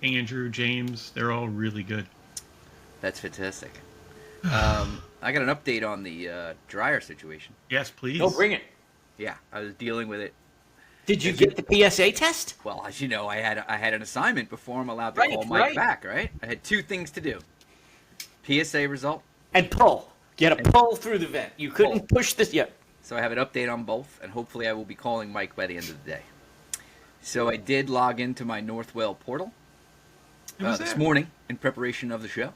S3: Andrew, James, they're all really good.
S4: That's fantastic. I got an update on the dryer situation.
S3: Yes, please.
S5: Go bring it.
S4: Yeah, I was dealing with it.
S5: Did you get the PSA test?
S4: Well, as you know, I had an assignment before I'm allowed to
S5: Right,
S4: call Mike
S5: right.
S4: back. Right? I had 2 things to do. PSA result.
S5: And pull. Get a pull through the vent. You couldn't push this yet.
S4: So I have an update on both, and hopefully I will be calling Mike by the end of the day. So I did log into my Northwell portal
S3: It was
S4: this
S3: there.
S4: morning in preparation of the show.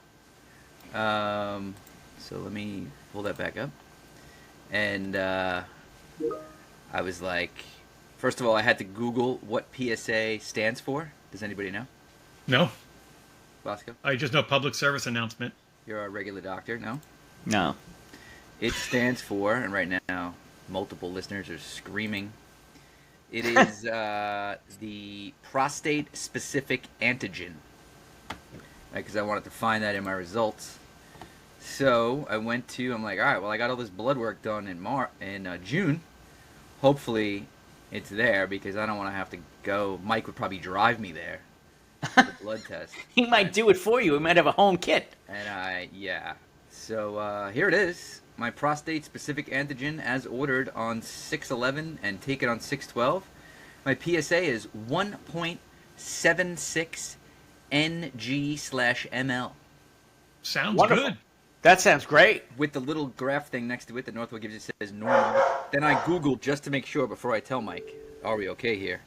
S4: So let me pull that back up. And I was like, first of all, I had to Google what PSA stands for. Does anybody know?
S3: No,
S4: Bosco?
S3: I just know public service announcement.
S4: You're a regular doctor, no?
S5: No.
S4: It stands for, and right now multiple listeners are screaming, it is the prostate-specific antigen. because I wanted to find that in my results. So I'm like, all right, well, I got all this blood work done in June. Hopefully, it's there because I don't want to have to go. Mike would probably drive me there for the blood test.
S5: He might do it for you. He might have a home kit.
S4: And yeah. So here it is. My prostate-specific antigen as ordered on 6/11 and taken on 6/12. My PSA is 1.76 ng/ml.
S3: Sounds
S5: Wonderful.
S3: good.
S5: That sounds great.
S4: With the little graph thing next to it that Northwood gives, it says normal. Then I Googled just to make sure before I tell Mike, are we okay here?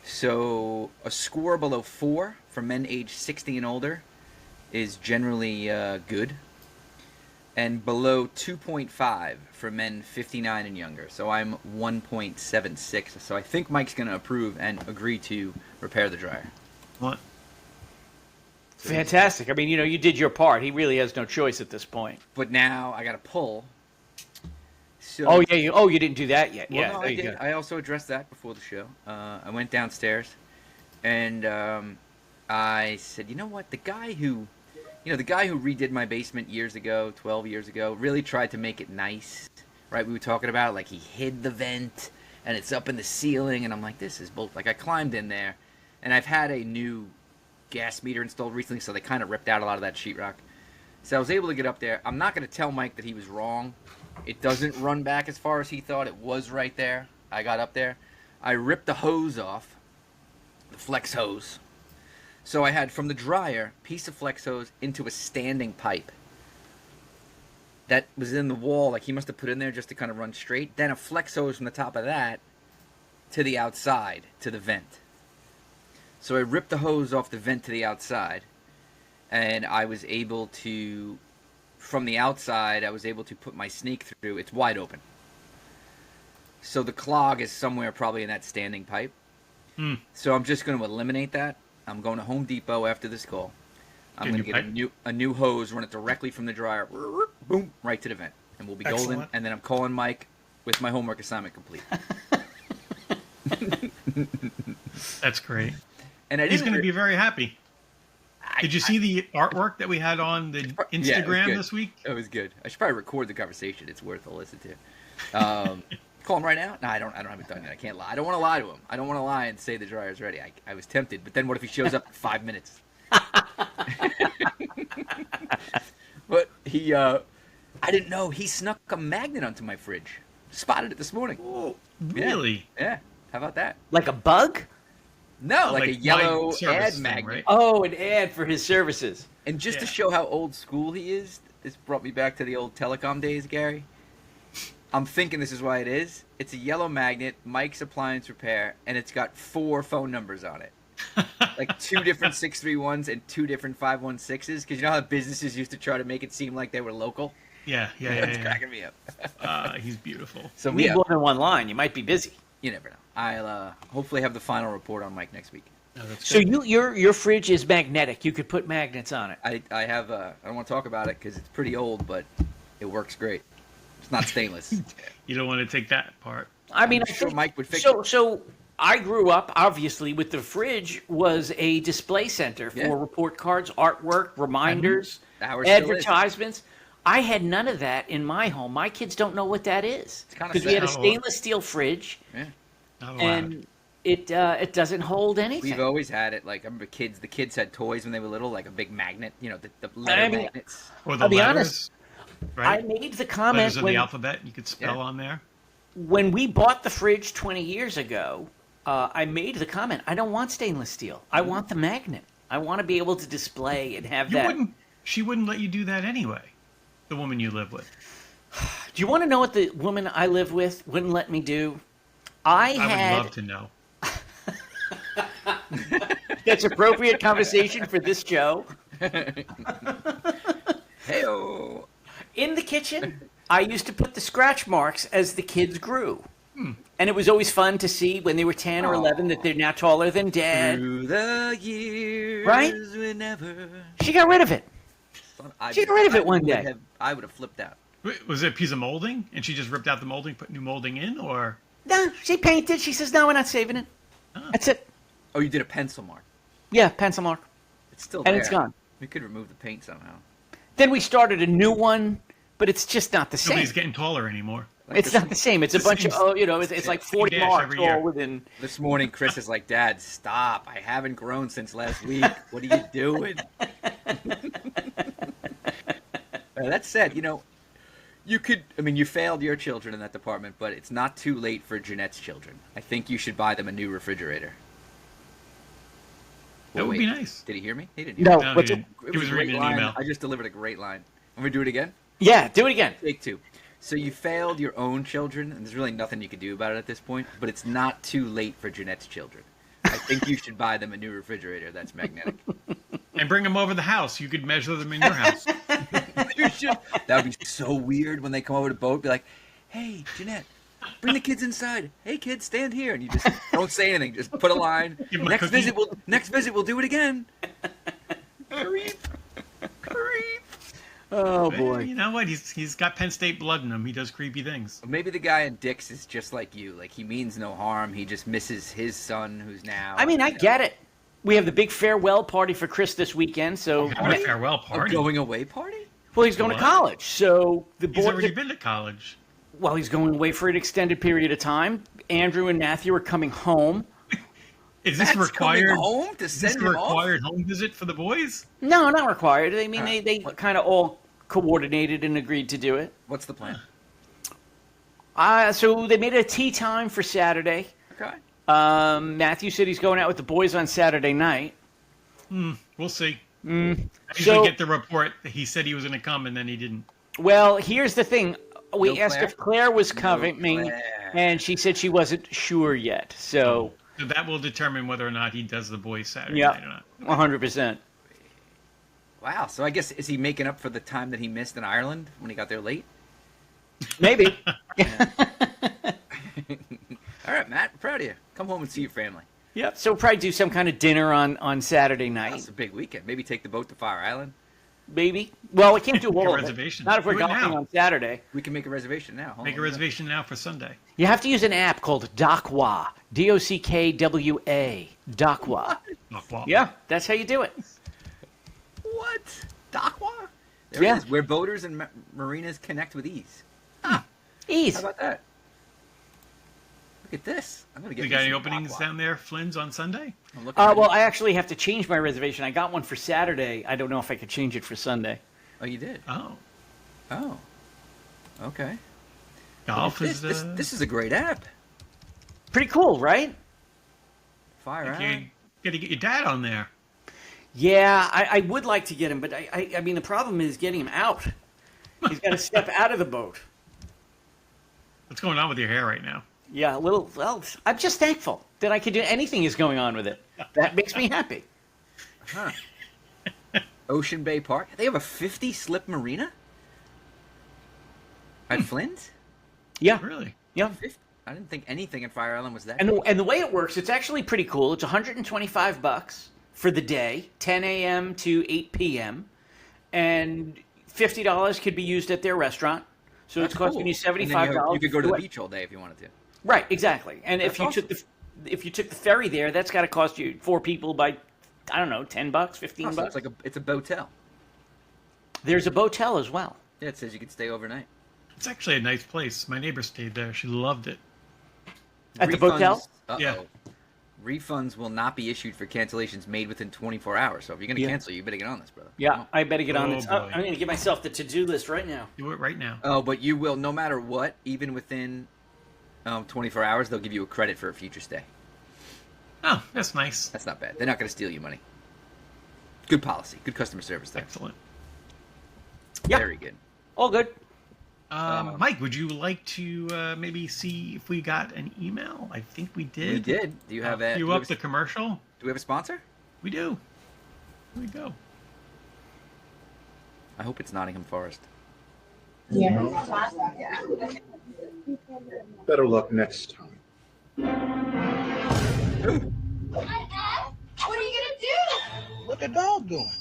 S4: So a score below 4 for men aged 60 and older is generally good. And below 2.5 for men 59 and younger. So I'm 1.76. So I think Mike's going to approve and agree to repair the dryer.
S3: What?
S5: Fantastic. I mean, you did your part. He really has no choice at this point.
S4: But now I got to pull. So,
S5: Oh, yeah. You didn't do that yet.
S4: Well,
S5: Yeah,
S4: no,
S5: there
S4: I
S5: you
S4: did.
S5: go.
S4: I also addressed that before the show. I went downstairs, and I said, you know what? The guy who redid my basement years ago, 12 years ago, really tried to make it nice, right? We were talking about, like, he hid the vent, and it's up in the ceiling, and I'm like, this is bull. Like, I climbed in there, and I've had a new gas meter installed recently, so they kind of ripped out a lot of that sheetrock. So I was able to get up there. I'm not going to tell Mike that he was wrong. It doesn't run back as far as he thought. It was right there. I got up there. I ripped the hose off, the flex hose. So I had from the dryer, piece of flex hose into a standing pipe. That was in the wall, like he must have put in there just to kind of run straight. Then a flex hose from the top of that to the outside, to the vent. So I ripped the hose off the vent to the outside, and I was able to, from the outside, I was able to put my snake through. It's wide open. So the clog is somewhere probably in that standing pipe. So I'm just going to eliminate that. I'm going to Home Depot after this call. I'm going to get a new hose, run it directly from the dryer, boom, right to the vent. And we'll be golden. And then I'm calling Mike with my homework assignment complete.
S3: That's great.
S4: And
S3: He's going to be very happy. Did you see the artwork that we had on the Instagram this week?
S4: It was good. I should probably record the conversation. It's worth a listen to. Call him right now? No, I don't have it done yet. I can't lie. I don't want to lie to him. I don't want to lie and say the dryer's ready. I was tempted, but then what if he shows up in 5 minutes? But he, I didn't know. He snuck a magnet onto my fridge. Spotted it this morning.
S3: Oh, really?
S4: Yeah. How about that?
S5: Like a bug?
S4: No, like a yellow ad
S3: thing,
S4: magnet.
S3: right?
S5: Oh, an ad for his services.
S4: And just to show how old school he is, this brought me back to the old telecom days, Gary. I'm thinking this is why it is. It's a yellow magnet, Mike's Appliance Repair, and it's got 4 phone numbers on it. Like 2 different 631s and 2 different 516s. Because you know how businesses used to try to make it seem like they were local?
S3: Yeah.
S4: It's cracking me up.
S3: He's beautiful.
S4: So
S5: Need more than one line. You might be busy.
S4: You never know. I'll hopefully have the final report on Mike next week.
S3: Oh, that's
S5: So
S3: good.
S5: your fridge is magnetic. You could put magnets on it.
S4: I have I don't want to talk about it because it's pretty old, but it works great. It's not stainless.
S3: You don't want to take that part.
S5: I mean,
S4: I'm sure Mike would fix
S5: so.
S4: it.
S5: So I grew up obviously with the fridge was a display center for report cards, artwork, reminders,
S4: Ours still is.
S5: advertisements. I had none of that in my home. My kids don't know what that is
S4: It's kinda
S5: because we had a
S3: sad.
S5: stainless steel fridge,
S4: Yeah.
S3: Not allowed.
S5: and it doesn't hold anything.
S4: We've always had it. Like I remember the kids had toys when they were little, like a big magnet. You know, the letter magnets.
S3: Or the
S5: I'll be
S3: letters,
S5: honest,
S3: right?
S5: I made the comment
S3: Letters of
S5: when,
S3: the alphabet you could spell on there.
S5: when we bought the fridge 20 years ago. I made the comment, I don't want stainless steel. I want the magnet. I want to be able to display and have that.
S3: She wouldn't let you do that anyway. The woman you live with.
S5: Do you want to know what the woman I live with wouldn't let me do? I
S3: would love to know.
S5: That's appropriate conversation for this show.
S4: Hey-o.
S5: In the kitchen, I used to put the scratch marks as the kids grew. And it was always fun to see when they were 10 or 11 that they're now taller than Dad.
S4: Through the years,
S5: Right?
S4: whenever.
S5: She got rid of it. She got rid of it one day.
S4: I would have flipped out.
S3: Wait, was it a piece of molding? And she just ripped out the molding, put new molding in? Or
S5: No, she painted. She says, no, we're not saving it. That's it.
S4: Oh, you did a pencil mark.
S5: Yeah, pencil mark.
S4: It's still there.
S5: And it's gone.
S4: We could remove the paint somehow.
S5: Then we started a new one, but it's just not the same.
S3: Nobody's getting taller anymore.
S5: It's not the same. It's a bunch of, it's like 40 marks all within.
S4: This morning, Chris is like, Dad, stop. I haven't grown since last week. What are you doing? That said, you failed your children in that department, but it's not too late for Jeanette's children. I think you should buy them a new refrigerator.
S3: That would be nice.
S4: Did he hear me? He didn't hear me.
S3: No, he didn't. He was reading an email.
S4: I just delivered a great line. Want me to do it again?
S5: Yeah, do it again.
S4: Take two. So you failed your own children, and there's really nothing you can do about it at this point, but it's not too late for Jeanette's children. I think you should buy them a new refrigerator that's magnetic.
S3: And bring them over the house. You could measure them in your house.
S4: You should. That would be so weird when they come over to boat. Be like, "Hey, Jeanette, bring the kids inside. Hey, kids, stand here." And you just don't say anything. Just put a line. Next visit, we'll do it again. Creep.
S5: Oh boy!
S3: You know what? He's got Penn State blood in him. He does creepy things.
S4: Maybe the guy in Dick's is just like you. Like he means no harm. He just misses his son, who's now.
S5: I mean, I get it. We have the big farewell party for Chris this weekend. So
S3: What a farewell party!
S4: A going away party?
S5: Well, he's going to college. So the boys.
S3: He's already been to college.
S5: Well, he's going away for an extended period of time. Andrew and Matthew are coming home.
S3: Is this
S4: Matt's
S3: required?
S4: Coming home to send him
S3: required home visit for the boys?
S5: No, not required. I mean, they kind of all coordinated and agreed to do it.
S4: What's the plan?
S5: So they made a tea time for Saturday.
S4: Okay.
S5: Matthew said he's going out with the boys on Saturday night.
S3: We'll see. I usually get the report that he said he was going to come and then he didn't.
S5: Well, here's the thing. We
S4: No
S5: asked
S4: Claire?
S5: if Claire was coming,
S4: Claire.
S5: and she said she wasn't sure yet. So
S3: that will determine whether or not he does the boys Saturday
S5: yeah,
S3: night or not.
S5: 100%.
S4: Wow. So I guess, is he making up for the time that he missed in Ireland when he got there late?
S5: Maybe.
S4: All right, Matt. Proud of you. Come home and see your family.
S5: Yep. So we'll probably do some kind of dinner on Saturday night.
S4: That's a big weekend. Maybe take the boat to Fire Island.
S5: Maybe. Well, we can't do all of it.
S3: reservation.
S5: Not if we're
S3: Do it
S5: golfing
S3: now.
S5: on Saturday.
S4: We can make a reservation now. Hold
S3: Make a
S4: on.
S3: reservation now for Sunday.
S5: You have to use an app called Dokwa. Dockwa. Dokwa. Yeah, that's how you do it.
S4: What? Dokwa? There
S5: Yeah.
S4: it is. Where boaters and marinas connect with ease.
S5: Ease.
S4: How about that? Look at this. I'm gonna get.
S3: You
S4: me
S3: got any
S4: some
S3: openings
S4: Dokwa.
S3: down there, Flynn's, on Sunday?
S4: I'm looking at
S5: Well,
S4: it.
S5: I actually have to change my reservation. I got one for Saturday. I don't know if I could change it for Sunday.
S4: Oh, you did.
S3: Oh.
S4: Oh. Okay.
S3: Golf
S4: Look at
S3: is...
S4: this is a great app.
S5: Pretty cool, right?
S4: Fire
S3: you
S4: Island.
S3: got to get your dad on there.
S5: Yeah, I would like to get him, but I mean, the problem is getting him out. He's got to step out of the boat.
S3: What's going on with your hair right now?
S5: Yeah, well, I'm just thankful that I could do anything is going on with it. That makes me happy.
S4: Huh. Ocean Bay Park. They have a 50-slip marina? At Flint?
S5: Yeah,
S3: Really?
S5: yeah.
S4: 50? I didn't think anything in Fire Island was that.
S5: And the way it works, it's actually pretty cool. It's $125 for the day, 10 a.m. to 8 p.m., and $50 could be used at their restaurant. So
S4: That's
S5: it's costing
S4: cool.
S5: you
S4: And then
S5: $75.
S4: You could go to the
S5: it.
S4: beach all day if you wanted to.
S5: Right, exactly. And
S4: That's
S5: if you took the ferry there, that's got to cost you 4 people by, I don't know, $10, $15.
S4: Oh, so it's a boatel.
S5: There's a boatel as well.
S4: Yeah, it says you can stay overnight.
S3: It's actually a nice place. My neighbor stayed there. She loved it.
S5: At the boatel?
S4: Uh-oh.
S3: Yeah.
S4: Refunds will not be issued for cancellations made within 24 hours. So if you're going to cancel, you better get on this, brother. Come
S5: Yeah,
S4: on.
S5: I better get on
S3: Oh,
S5: this.
S3: boy.
S5: I'm going to give myself the to-do list right now.
S3: Do it right now.
S4: Oh, but you will, no matter what, even within 24 hours, they'll give you a credit for a future stay.
S3: Oh, that's nice.
S4: That's not bad. They're not going to steal you money. Good policy. Good customer service there.
S3: Excellent.
S5: Yeah.
S4: Very good.
S5: All good.
S3: Mike, would you like to maybe see if we got an email? I think we did.
S4: We did. Do you have a?
S3: You
S4: do we
S3: up
S4: have
S3: the
S4: a-
S3: commercial?
S4: Do we have a sponsor?
S3: We do. Here we go.
S4: I hope it's Nottingham Forest.
S8: Better luck next time.
S1: What are you gonna do?
S8: What the dog doing?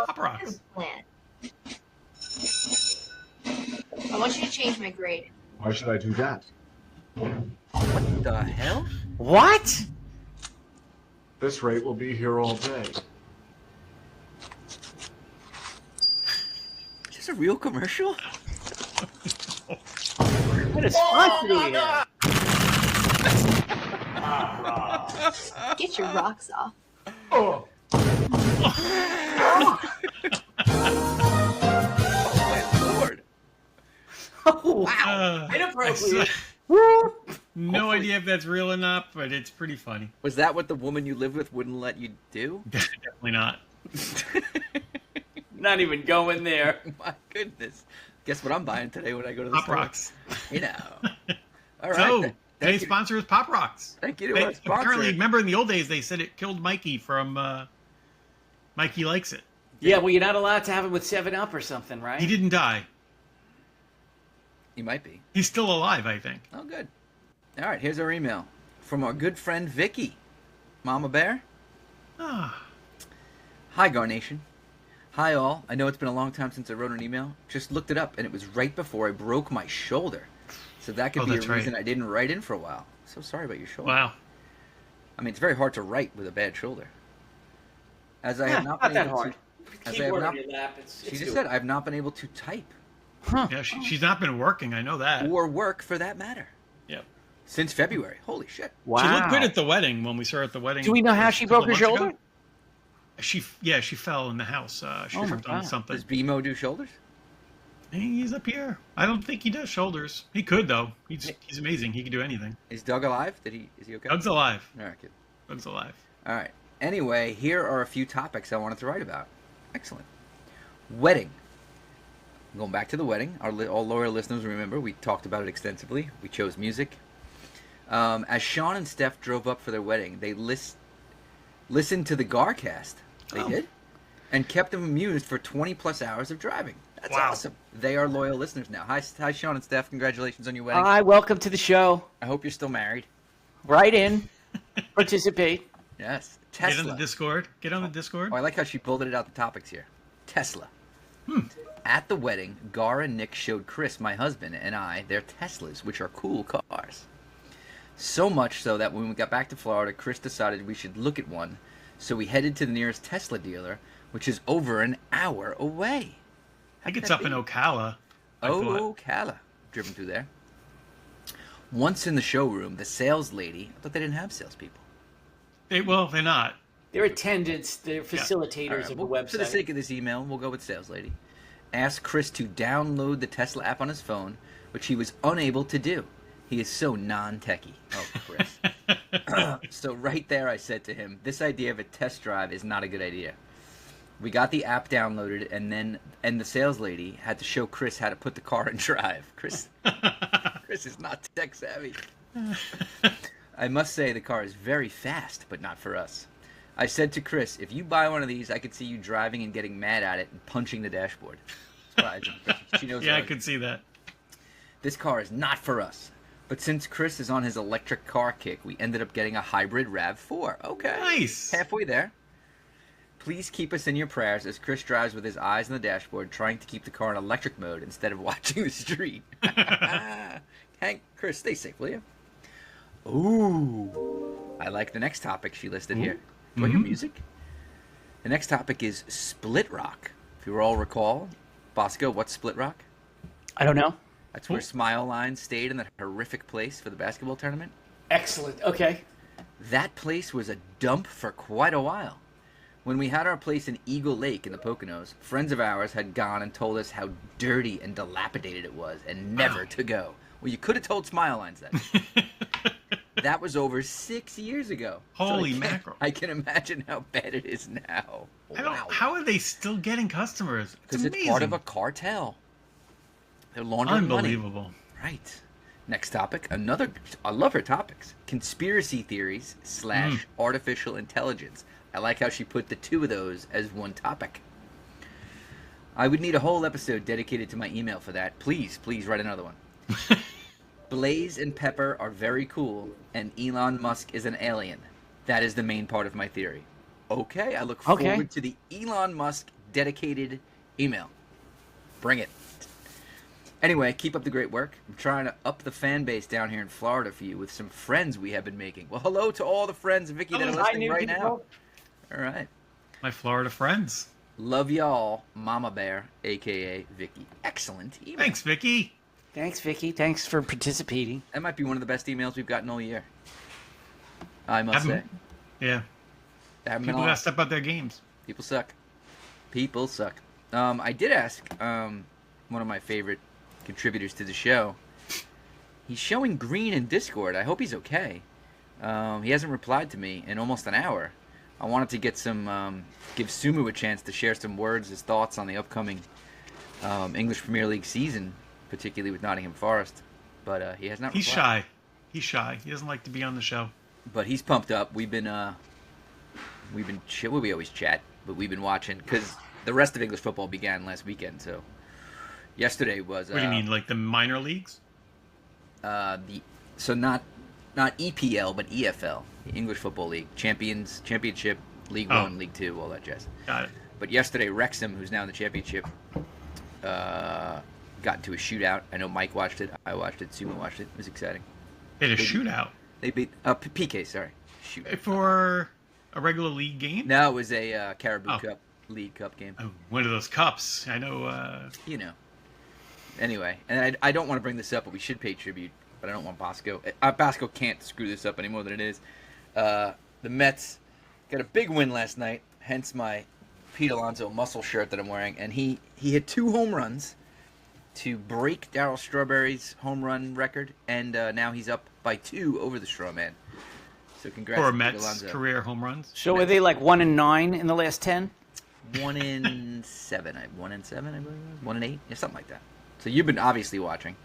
S3: Pop rocks.
S1: Plan. I want you to change my grade.
S8: Why should I do that?
S4: The hell?
S5: What?
S8: this rate, we'll be here all day.
S4: Is this a real commercial?
S5: What a sponsor do we have?
S1: Get your rocks off.
S8: Oh,
S4: My lord.
S5: Oh,
S3: Uh,
S5: inappropriate.
S3: no idea if that's real or not, but it's pretty funny.
S4: Was that what the woman you lived with wouldn't let you do?
S3: Definitely not.
S5: Not even going there.
S4: My goodness. Guess what I'm buying today when I go to the
S3: Pop
S4: store?
S3: Rocks.
S4: You know. All right.
S3: So,
S4: Thank
S3: today's
S4: you.
S3: sponsor is Pop Rocks.
S4: Thank you to
S3: They,
S4: our sponsor.
S3: apparently, remember in the old days, they said it killed Mikey from Mikey Likes It.
S5: Yeah, well, you're not allowed to have it with 7-Up or something, right?
S3: He didn't die.
S4: He might be.
S3: He's still alive, I think.
S4: Oh, good. All right, here's our email from our good friend Vicky. Mama Bear?
S3: Ah,
S4: Hi, Garnation. Hi, all. I know it's been a long time since I wrote an email. Just looked it up, and it was right before I broke my shoulder. So that could be a
S3: that's right.
S4: reason I didn't write in for a while. So sorry about your shoulder.
S3: wow.
S4: I mean, it's very hard to write with a bad shoulder. As I have not
S5: not
S4: been
S5: that
S4: able
S5: hard.
S4: to... As I have
S5: Keyboard
S4: not,
S5: on your lap.
S4: she just
S5: doable.
S4: said, I've not been able to type.
S3: Yeah, she's not been working. I know that.
S4: Or work, for that matter.
S3: Yep.
S4: Since February. Holy shit.
S5: Wow.
S3: She looked good at the wedding when we saw her at the wedding.
S5: Do we know how she
S3: a couple
S5: broke her
S3: months ago.
S5: shoulder?
S3: She fell in the house. She
S5: Oh my
S3: tripped on
S5: God.
S3: something.
S4: Does BMO do shoulders?
S3: He's up here. I don't think he does shoulders. He could though. He's amazing. He can do anything.
S4: Is Doug alive? Is he okay?
S3: Doug's alive.
S4: All right, good.
S3: Doug's alive.
S4: All right. Anyway, here are a few topics I wanted to write about. Excellent. Wedding. Going back to the wedding. All loyal listeners remember we talked about it extensively. We chose music. As Sean and Steph drove up for their wedding, they listened to the Garcast. They did, and kept them amused for 20 plus hours of driving. That's
S3: Wow.
S4: awesome. They are loyal listeners now. Hi, Sean and Steph. Congratulations on your wedding.
S5: Hi, welcome to the show.
S4: I hope you're still married.
S5: Write in. Participate.
S4: Yes.
S3: Get on
S4: Tesla.
S3: the Discord. Get on the Discord.
S4: Oh, I like how she bulleted out the topics here. Tesla. At the wedding, Gar and Nick showed Chris, my husband, and I their Teslas, which are cool cars. So much so that when we got back to Florida, Chris decided we should look at one. So we headed to the nearest Tesla dealer, which is over an hour away.
S3: I think it's up in Ocala. I thought.
S4: Ocala. Driven through there. Once in the showroom, the sales lady, I thought they didn't have salespeople.
S3: They're not.
S5: They're attendants. They're facilitators
S4: All right,
S5: of the
S4: well,
S5: website.
S4: for the sake of this email, we'll go with sales lady. Asked Chris to download the Tesla app on his phone, which he was unable to do. He is so non-techie. Oh, Chris. So right there I said to him, this idea of a test drive is not a good idea. We got the app downloaded, and the sales lady had to show Chris how to put the car in drive. Chris is not tech savvy. I must say the car is very fast, but not for us. I said to Chris, if you buy one of these, I could see you driving and getting mad at it and punching the dashboard. She knows.
S3: Yeah, I could see that.
S4: This car is not for us. But since Chris is on his electric car kick, we ended up getting a hybrid RAV4. Okay.
S3: Nice.
S4: Halfway there. Please keep us in your prayers as Chris drives with his eyes on the dashboard, trying to keep the car in electric mode instead of watching the street. Hank, Chris, stay safe, will you? Ooh. I like the next topic she listed here. Do I hear music? The next topic is Split Rock. If you all recall, Bosco, what's Split Rock?
S5: I don't know.
S4: That's where Smile Line stayed in that horrific place for the basketball tournament.
S5: Excellent. Okay.
S4: That place was a dump for quite a while. When we had our place in Eagle Lake in the Poconos, friends of ours had gone and told us how dirty and dilapidated it was and never to go. Well, you could have told Smile Lines that. That was over 6 years ago.
S3: Holy
S4: So
S3: mackerel.
S4: I can imagine how bad it is now. Wow.
S3: How are they still getting customers?
S4: Because it's part of a cartel. They're laundering money.
S3: Unbelievable.
S4: Right. Next topic. I love her topics. Conspiracy theories / artificial intelligence. I like how she put the two of those as one topic. I would need a whole episode dedicated to my email for that. Please write another one. Blaze and Pepper are very cool, and Elon Musk is an alien. That is the main part of my theory. Okay, I look forward to the Elon Musk dedicated email. Bring it. Anyway, keep up the great work. I'm trying to up the fan base down here in Florida for you with some friends we have been making. Well, hello to all the friends, Vicky, that are listening right now. All right.
S3: My Florida friends.
S4: Love y'all, Mama Bear, a.k.a. Vicky. Excellent email.
S3: Thanks, Vicky.
S5: Thanks, Vicky. Thanks for participating.
S4: That might be one of the best emails we've gotten all year. I must say.
S3: Yeah. People got to step up their games.
S4: People suck. People suck. I did ask one of my favorite contributors to the show. He's showing green in Discord. I hope he's okay. He hasn't replied to me in almost an hour. I wanted to get some, give Sumu a chance to share some words, his thoughts on the upcoming English Premier League season, particularly with Nottingham Forest. But he has not replied.
S3: He's shy. He's shy. He doesn't like to be on the show.
S4: But he's pumped up. We always chat, but we've been watching because the rest of English football began last weekend. So yesterday was.
S3: What do you mean, like the minor leagues?
S4: Not EPL, but EFL, the English Football League, Championship, League One, League Two, all that jazz.
S3: Got it.
S4: But yesterday, Wrexham, who's now in the Championship, got into a shootout. I know Mike watched it. I watched it. Sumo watched it. It was exciting.
S3: They had a shootout.
S4: They beat PK. Sorry, shootout.
S3: For a regular league game?
S4: No, it was a Caribou Cup League Cup game.
S3: Oh, one of those cups. I know.
S4: You know. Anyway, and I don't want to bring this up, but we should pay tribute. But I don't want Bosco. Bosco can't screw this up any more than it is. The Mets got a big win last night, hence my Pete Alonso muscle shirt that I'm wearing. And he hit 2 home runs to break Darryl Strawberry's home run record, and now he's up by 2 over the Straw Man. So congrats
S3: for
S4: to
S3: Mets
S4: Pete Alonso.
S3: Career home runs.
S5: So are they like 1-9 in the last 10?
S4: 1-7. 1-7, I believe. 1-8, yeah, something like that. So you've been obviously watching.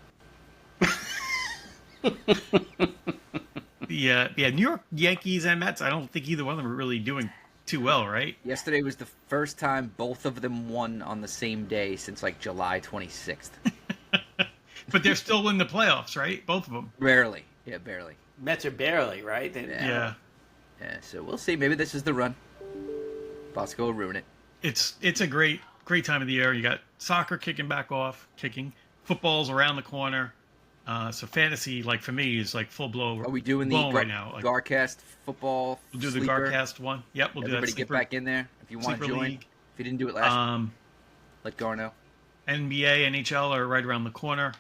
S3: Yeah, New York Yankees and Mets, I don't think either one of them are really doing too well, right?
S4: Yesterday was the first time both of them won on the same day since like July 26th.
S3: But they're still in the playoffs, right? Both of them.
S4: Rarely. Yeah, barely.
S5: Mets are barely, right?
S3: Yeah.
S4: Yeah, so we'll see. Maybe this is the run. Bosco will ruin it.
S3: It's a great time of the year. You got soccer kicking. Football's around the corner. So fantasy, like for me, is like full blow.
S4: Are we doing the
S3: right now? Like,
S4: Garcast football?
S3: We'll do the
S4: sleeper?
S3: Garcast one. Yep, we'll
S4: Everybody
S3: do that.
S4: Get back in there if you want to join.
S3: League.
S4: If you didn't do it last week, let Gar know.
S3: NBA, NHL are right around the corner.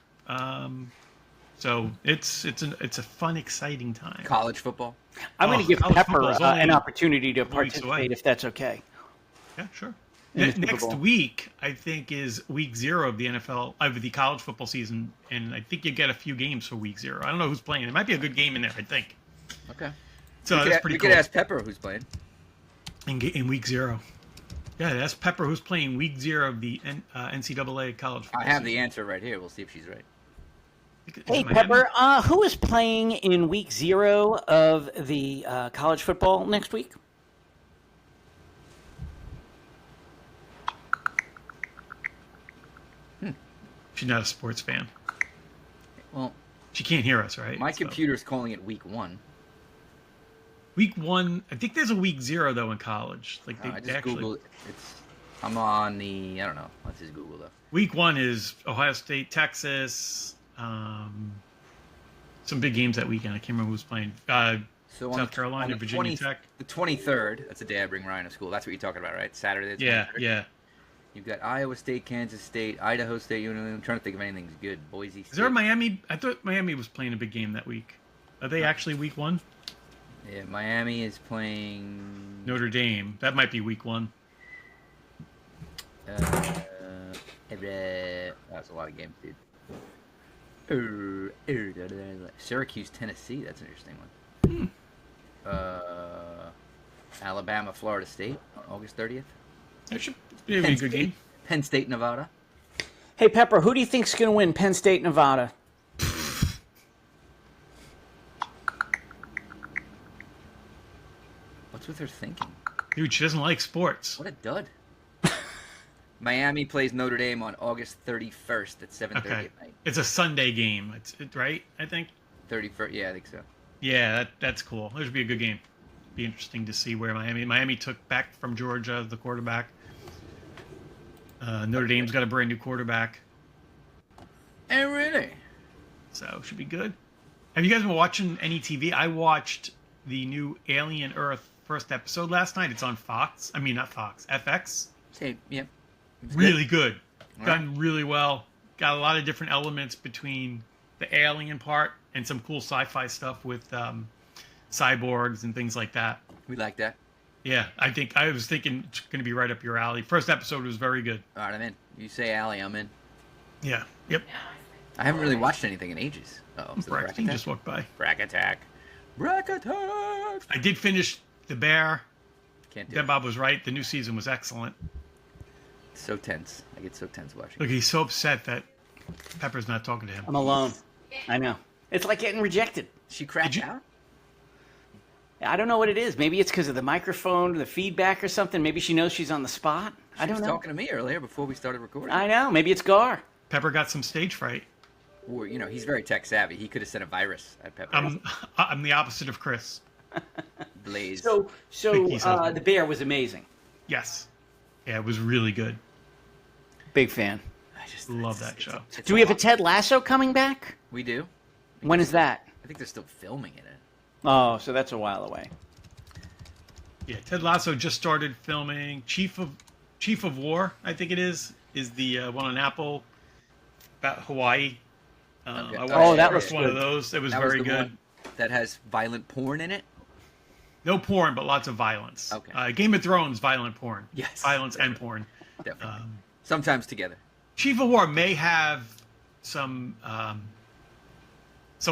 S3: So it's a fun, exciting time.
S4: College football.
S5: I'm going to give Pepper an opportunity to
S3: away.
S5: participate if that's okay.
S3: Yeah, sure. Next week, I think, is week 0 of the NFL, of the college football season, and I think you get a few games for week 0. I don't know who's playing. There might be a good game in there, I think.
S4: Okay.
S3: So that's pretty cool.
S4: We could ask Pepper who's playing.
S3: In week 0. Yeah, ask Pepper who's playing week 0 of the NCAA college football
S4: I have
S3: season.
S4: the answer right here. We'll see if she's right.
S5: Hey, Pepper, who is playing in week 0 of the college football next week?
S3: She's not a sports fan.
S4: Well,
S3: she can't hear us, right?
S4: My computer's calling it week 1.
S3: Week 1, I think there's a week 0 though in college. Like
S4: I just Googled it. I'm on the, I don't know. Let's just Google though.
S3: Week 1 is Ohio State, Texas. Some big games that weekend. I can't remember who's playing. South Carolina, Virginia Tech.
S4: The 23rd. That's the day I bring Ryan to school. That's what you're talking about, right? Saturday. The 23rd.
S3: Yeah.
S4: You've got Iowa State, Kansas State, Idaho State. I'm trying to think of anything good. Boise State.
S3: Is there a Miami? I thought Miami was playing a big game that week. Are they actually week 1?
S4: Yeah, Miami is playing
S3: Notre Dame. That might be week 1.
S4: That's a lot of games, dude. Syracuse, Tennessee. That's an interesting one. Alabama, Florida State on August 30th.
S3: That should be a good game.
S4: Penn State, Nevada.
S5: Hey, Pepper, who do you think's going to win Penn State, Nevada?
S4: What's with her thinking?
S3: Dude, she doesn't like sports.
S4: What a dud. Miami plays Notre Dame on August 31st at 7:30 at night.
S3: It's a Sunday game, right? I think.
S4: 31st, yeah, I think so.
S3: Yeah, that's cool. It should be a good game. Be interesting to see where Miami took back from Georgia the quarterback. Notre Dame's got a brand new quarterback.
S4: And really?
S3: So should be good. Have you guys been watching any TV? I watched the new Alien Earth first episode last night. It's on Fox. I mean, not Fox, FX.
S4: Same. Yep. It's
S3: Really good.
S4: All
S3: Done really well. Got a lot of different elements between the alien part and some cool sci-fi stuff with cyborgs and things like that.
S4: We like that.
S3: Yeah, I was thinking it's going to be right up your alley. First episode was very good.
S4: All right, I'm in. You say Allie, I'm in.
S3: Yeah. Yep.
S4: I haven't really watched anything in ages. Oh, is it
S3: Braxton
S4: Brack
S3: just walked by.
S4: Brack Attack. Brack Attack.
S3: I did finish The Bear.
S4: Can't do
S3: Then
S4: it.
S3: Bob was right. The new season was excellent.
S4: So tense. I get so tense watching.
S3: Look, he's so upset that Pepper's not talking to him.
S5: I'm alone. I know. It's like getting rejected.
S4: She cracked
S3: Did you-
S4: out?
S5: I don't know what it is. Maybe it's because of the microphone, or the feedback, or something. Maybe she knows she's on the spot. I
S4: She
S5: don't
S4: was
S5: know.
S4: talking to me earlier before we started recording.
S5: I know. Maybe it's Gar.
S3: Pepper got some stage fright.
S4: Or, he's very tech savvy. He could have sent a virus at Pepper.
S3: I'm the opposite of Chris.
S4: Blaze.
S5: So
S3: Vicky's husband.
S5: the bear was amazing.
S3: Yes. Yeah, it was really good.
S5: Big fan.
S4: I just
S3: Love that show.
S4: it's
S5: Do we have a
S4: lot.
S5: Ted Lasso coming back?
S4: We do.
S5: When is that?
S4: I think they're still filming it.
S5: Oh, so that's a while away.
S3: Yeah, Ted Lasso just started filming Chief of War, I think it is the one on Apple about Hawaii.
S4: Okay.
S3: I watched
S5: Oh,
S3: the
S5: that
S3: first
S5: was
S3: one
S5: good.
S3: of those. It was
S4: That
S3: very
S4: the
S3: good.
S4: one that has violent porn in it.
S3: No porn, but lots of violence.
S4: Okay.
S3: Game of Thrones, violent porn.
S4: Yes.
S3: Violence and porn.
S4: Definitely. Sometimes together.
S3: Chief of War may have some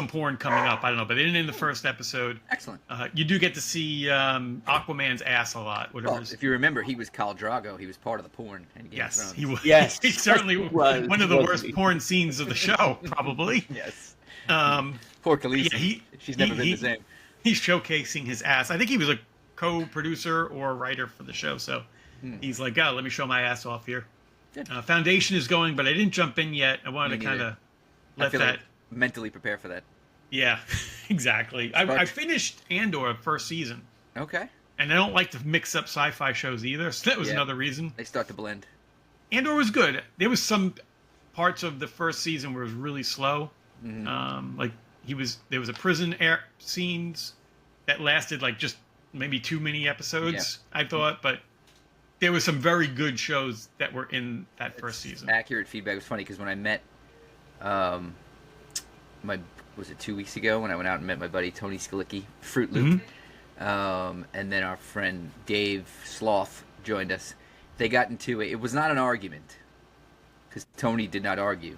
S3: porn coming up. I don't know, but in the first episode,
S4: Excellent.
S3: you do get to see Aquaman's ass a lot. Whatever.
S4: Well, if you remember, he was Khal Drago. He was part of the porn. In Game of
S3: Yes,
S4: Thrones.
S3: he was.
S5: Yes.
S3: He's certainly
S5: Was,
S3: one of the
S5: wasn't
S3: worst
S5: he?
S3: porn scenes of the show, probably.
S4: Yes.
S3: Um,
S4: Poor Khaleesi.
S3: yeah,
S4: She's never been the same.
S3: He's showcasing his ass. I think he was a co-producer or writer for the show, so he's like, "Oh, let me show my ass off here."
S4: Good.
S3: Foundation is going, but I didn't jump in yet. I wanted
S4: Me
S3: to kind
S4: neither.
S3: of
S4: I
S3: let
S4: feel
S3: that.
S4: like mentally prepare for that.
S3: Yeah, exactly. I finished Andor first season,
S4: Okay.
S3: and I don't like to mix up sci-fi shows either, so that was
S4: Yeah.
S3: another reason.
S4: They start to blend.
S3: Andor was good. There was some parts of the first season where it was really slow. Like there was a prison air scenes that lasted like just maybe too many episodes. I thought, but there was some very good shows that were in that first season.
S4: Accurate feedback. It was funny because when I met, was it 2 weeks ago when I went out and met my buddy Tony Skalicki, Fruit Loop, and then our friend Dave Sloth joined us. They got into it was not an argument because Tony did not argue,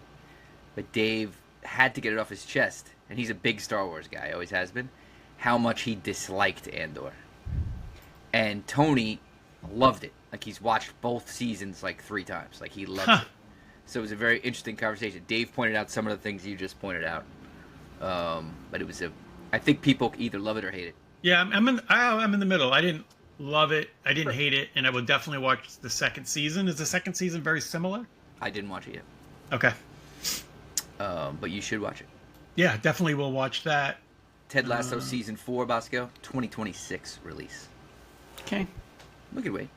S4: but Dave had to get it off his chest, and he's a big Star Wars guy, always has been, how much he disliked Andor. And Tony loved it. Like, he's watched both seasons like 3 times. Like, he loves it. So it was a very interesting conversation. Dave pointed out some of the things you just pointed out. But it was I think people either love it or hate it.
S3: Yeah, I'm in the middle. I didn't love it. I didn't hate it, and I would definitely watch the second season. Is the second season very similar?
S4: I didn't watch it yet.
S3: Okay.
S4: But you should watch it.
S3: Yeah, definitely will watch that.
S4: Ted Lasso season 4, Bosco, 2026 release.
S5: Okay.
S4: We could wait.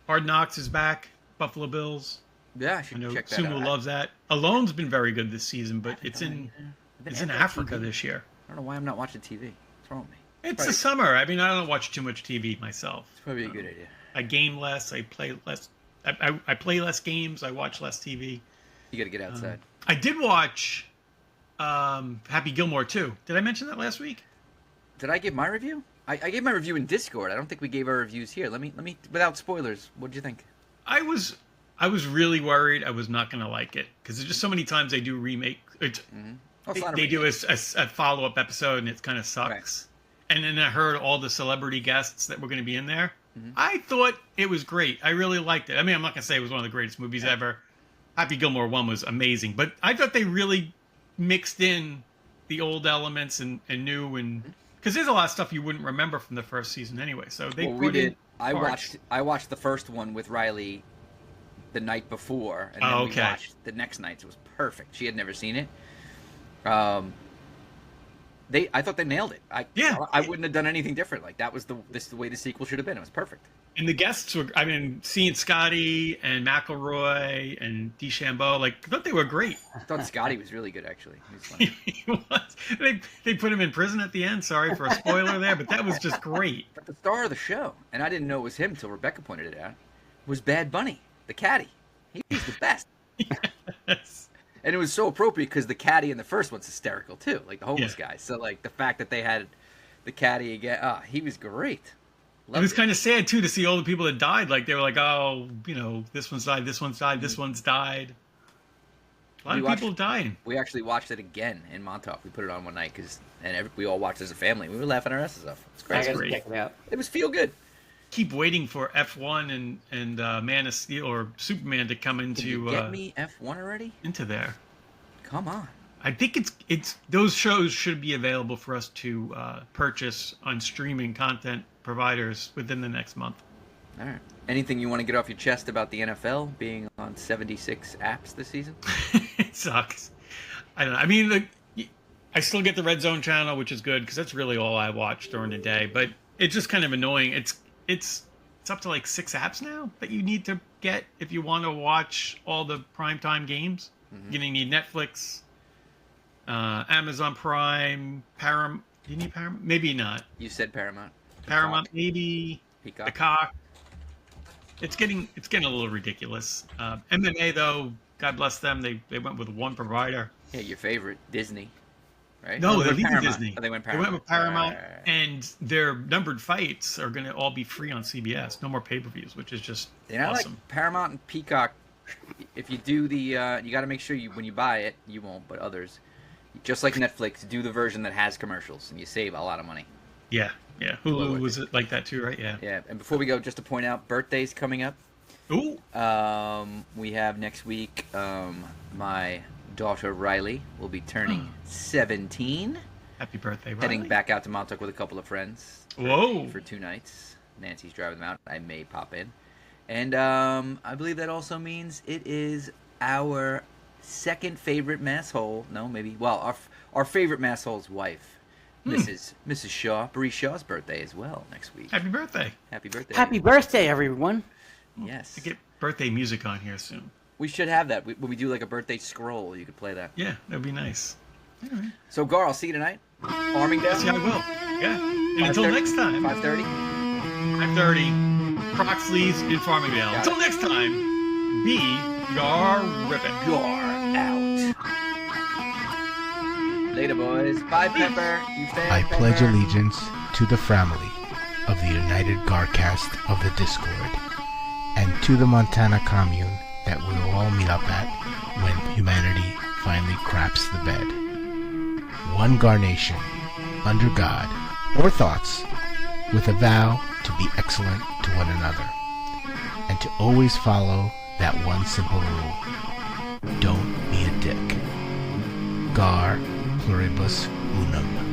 S3: Hard Knocks is back. Buffalo Bills.
S4: Yeah, I
S3: I
S4: should
S3: know
S4: check that
S3: Sumo
S4: out.
S3: loves that. Alone's been very good this season, but it's in Africa this year.
S4: I don't know why I'm not watching TV. What's wrong with me?
S3: It's the summer. I mean, I don't watch too much TV myself.
S4: It's probably a good idea.
S3: I game less. I play less. I play less games. I watch less TV.
S4: You got to get outside.
S3: I did watch Happy Gilmore too. Did I mention that last week?
S4: Did I give my review? I gave my review in Discord. I don't think we gave our reviews here. Let me without spoilers. What'd you think?
S3: I was really worried I was not going to like it because there's just so many times they do remake.
S4: Well, it's not a
S3: They do a
S4: remake.
S3: follow-up episode and it kind of sucks. Right. And then I heard all the celebrity guests that were going to be in there. I thought it was great. I really liked it. I mean, I'm not going to say it was one of the greatest movies ever. Happy Gilmore 1 was amazing. But I thought they really mixed in the old elements and new. And because there's a lot of stuff you wouldn't remember from the first season anyway. So they
S4: we
S3: put in
S4: did. I watched the first one with Riley the night before. And then we watched the next night. So it was perfect. She had never seen it. I thought they nailed it.
S3: Yeah.
S4: I wouldn't have done anything different. Like that was the way the sequel should have been. It was perfect.
S3: And the guests were, I mean, seeing Scotty and McElroy and DeChambeau, like, I thought they were great.
S4: I thought Scotty was really good, actually. He was funny.
S3: He was. They put him in prison at the end. Sorry for a spoiler there, but that was just great.
S4: But the star of the show, and I didn't know it was him until Rebecca pointed it out, was Bad Bunny, the caddy. He's the best.
S3: Yes.
S4: And it was so appropriate because the caddy in the first one's hysterical too, like the homeless guy. So like the fact that they had the caddy again, he was great.
S3: It was kind of sad too to see all the people that died. Like they were like, oh, this one's died, this one's died, this one's died. A lot of people dying.
S4: We actually watched it again in Montauk. We put it on one night we all watched as a family. We were laughing our asses off. It's great.
S5: That's great. Check it out.
S4: It was feel good.
S3: Keep waiting for F1 and Man of Steel or Superman to come into.
S4: Can you get me F1 already?
S3: Into there.
S4: Come on.
S3: I think it's those shows should be available for us to purchase on streaming content providers within the next month.
S4: All right. Anything you want to get off your chest about the NFL being on 76 apps this season?
S3: It sucks. I don't know. I mean, I still get the Red Zone channel, which is good because that's really all I watch during the day. But it's just kind of annoying. It's up to like 6 apps now that you need to get if you want to watch all the primetime games.
S4: Mm-hmm.
S3: You're gonna need Netflix, Amazon Prime, Paramount. Do you need Paramount? Maybe not.
S4: You said Paramount.
S3: Paramount, maybe.
S4: Peacock.
S3: Peacock. It's getting a little ridiculous. MMA though, God bless them, they went with one provider.
S4: Yeah, your favorite, Disney, right?
S3: No, they
S4: went
S3: leave
S4: Paramount.
S3: Disney.
S4: Oh, they went
S3: They
S4: Paramount.
S3: went with Paramount,
S4: Right.
S3: and their numbered fights are going to all be free on CBS. No more pay-per-views, which is just awesome.
S4: Like Paramount and Peacock. If you do the, you got to make sure when you buy it, you won't, but others, just like Netflix, do the version that has commercials, and you save a lot of money.
S3: Yeah. Hulu was it like that too, right? Yeah.
S4: Yeah, and before we go, just to point out, birthdays coming up.
S3: Ooh.
S4: We have next week, my daughter Riley will be turning 17.
S3: Happy birthday, Riley.
S4: Heading back out to Montauk with a couple of friends.
S3: Whoa.
S4: For 2 nights. Nancy's driving them out. I may pop in. And I believe that also means it is our second favorite mass hole. No, maybe. Well, our favorite mass hole's wife, Mrs. Shaw, Bree Shaw's birthday as well next week.
S3: Happy birthday.
S4: Happy birthday.
S5: Happy birthday, everyone.
S4: Yes.
S3: To get birthday music on here soon.
S4: We should have that. When we do like a birthday scroll, you could play that.
S3: Yeah, that'd be nice. All right.
S4: So, Gar, I'll see you tonight. Farmingdale.
S3: Yes, yeah, I will. Yeah. And until next time.
S4: 5:30.
S3: 5:30. Croxley's in Farmingdale.
S4: Got
S3: Until
S4: it.
S3: next time, be Gar-rific.
S4: Gar out. Later, boys. Bye, Pepper. You fan,
S9: I
S4: Pepper.
S9: pledge allegiance to the family of the United Garcast of the Discord, and to the Montana commune that we will all meet up at when humanity finally craps the bed. One Gar Nation, under God, or thoughts, with a vow to be excellent to one another, and to always follow that one simple rule: don't be a dick. Gar pluribus unum.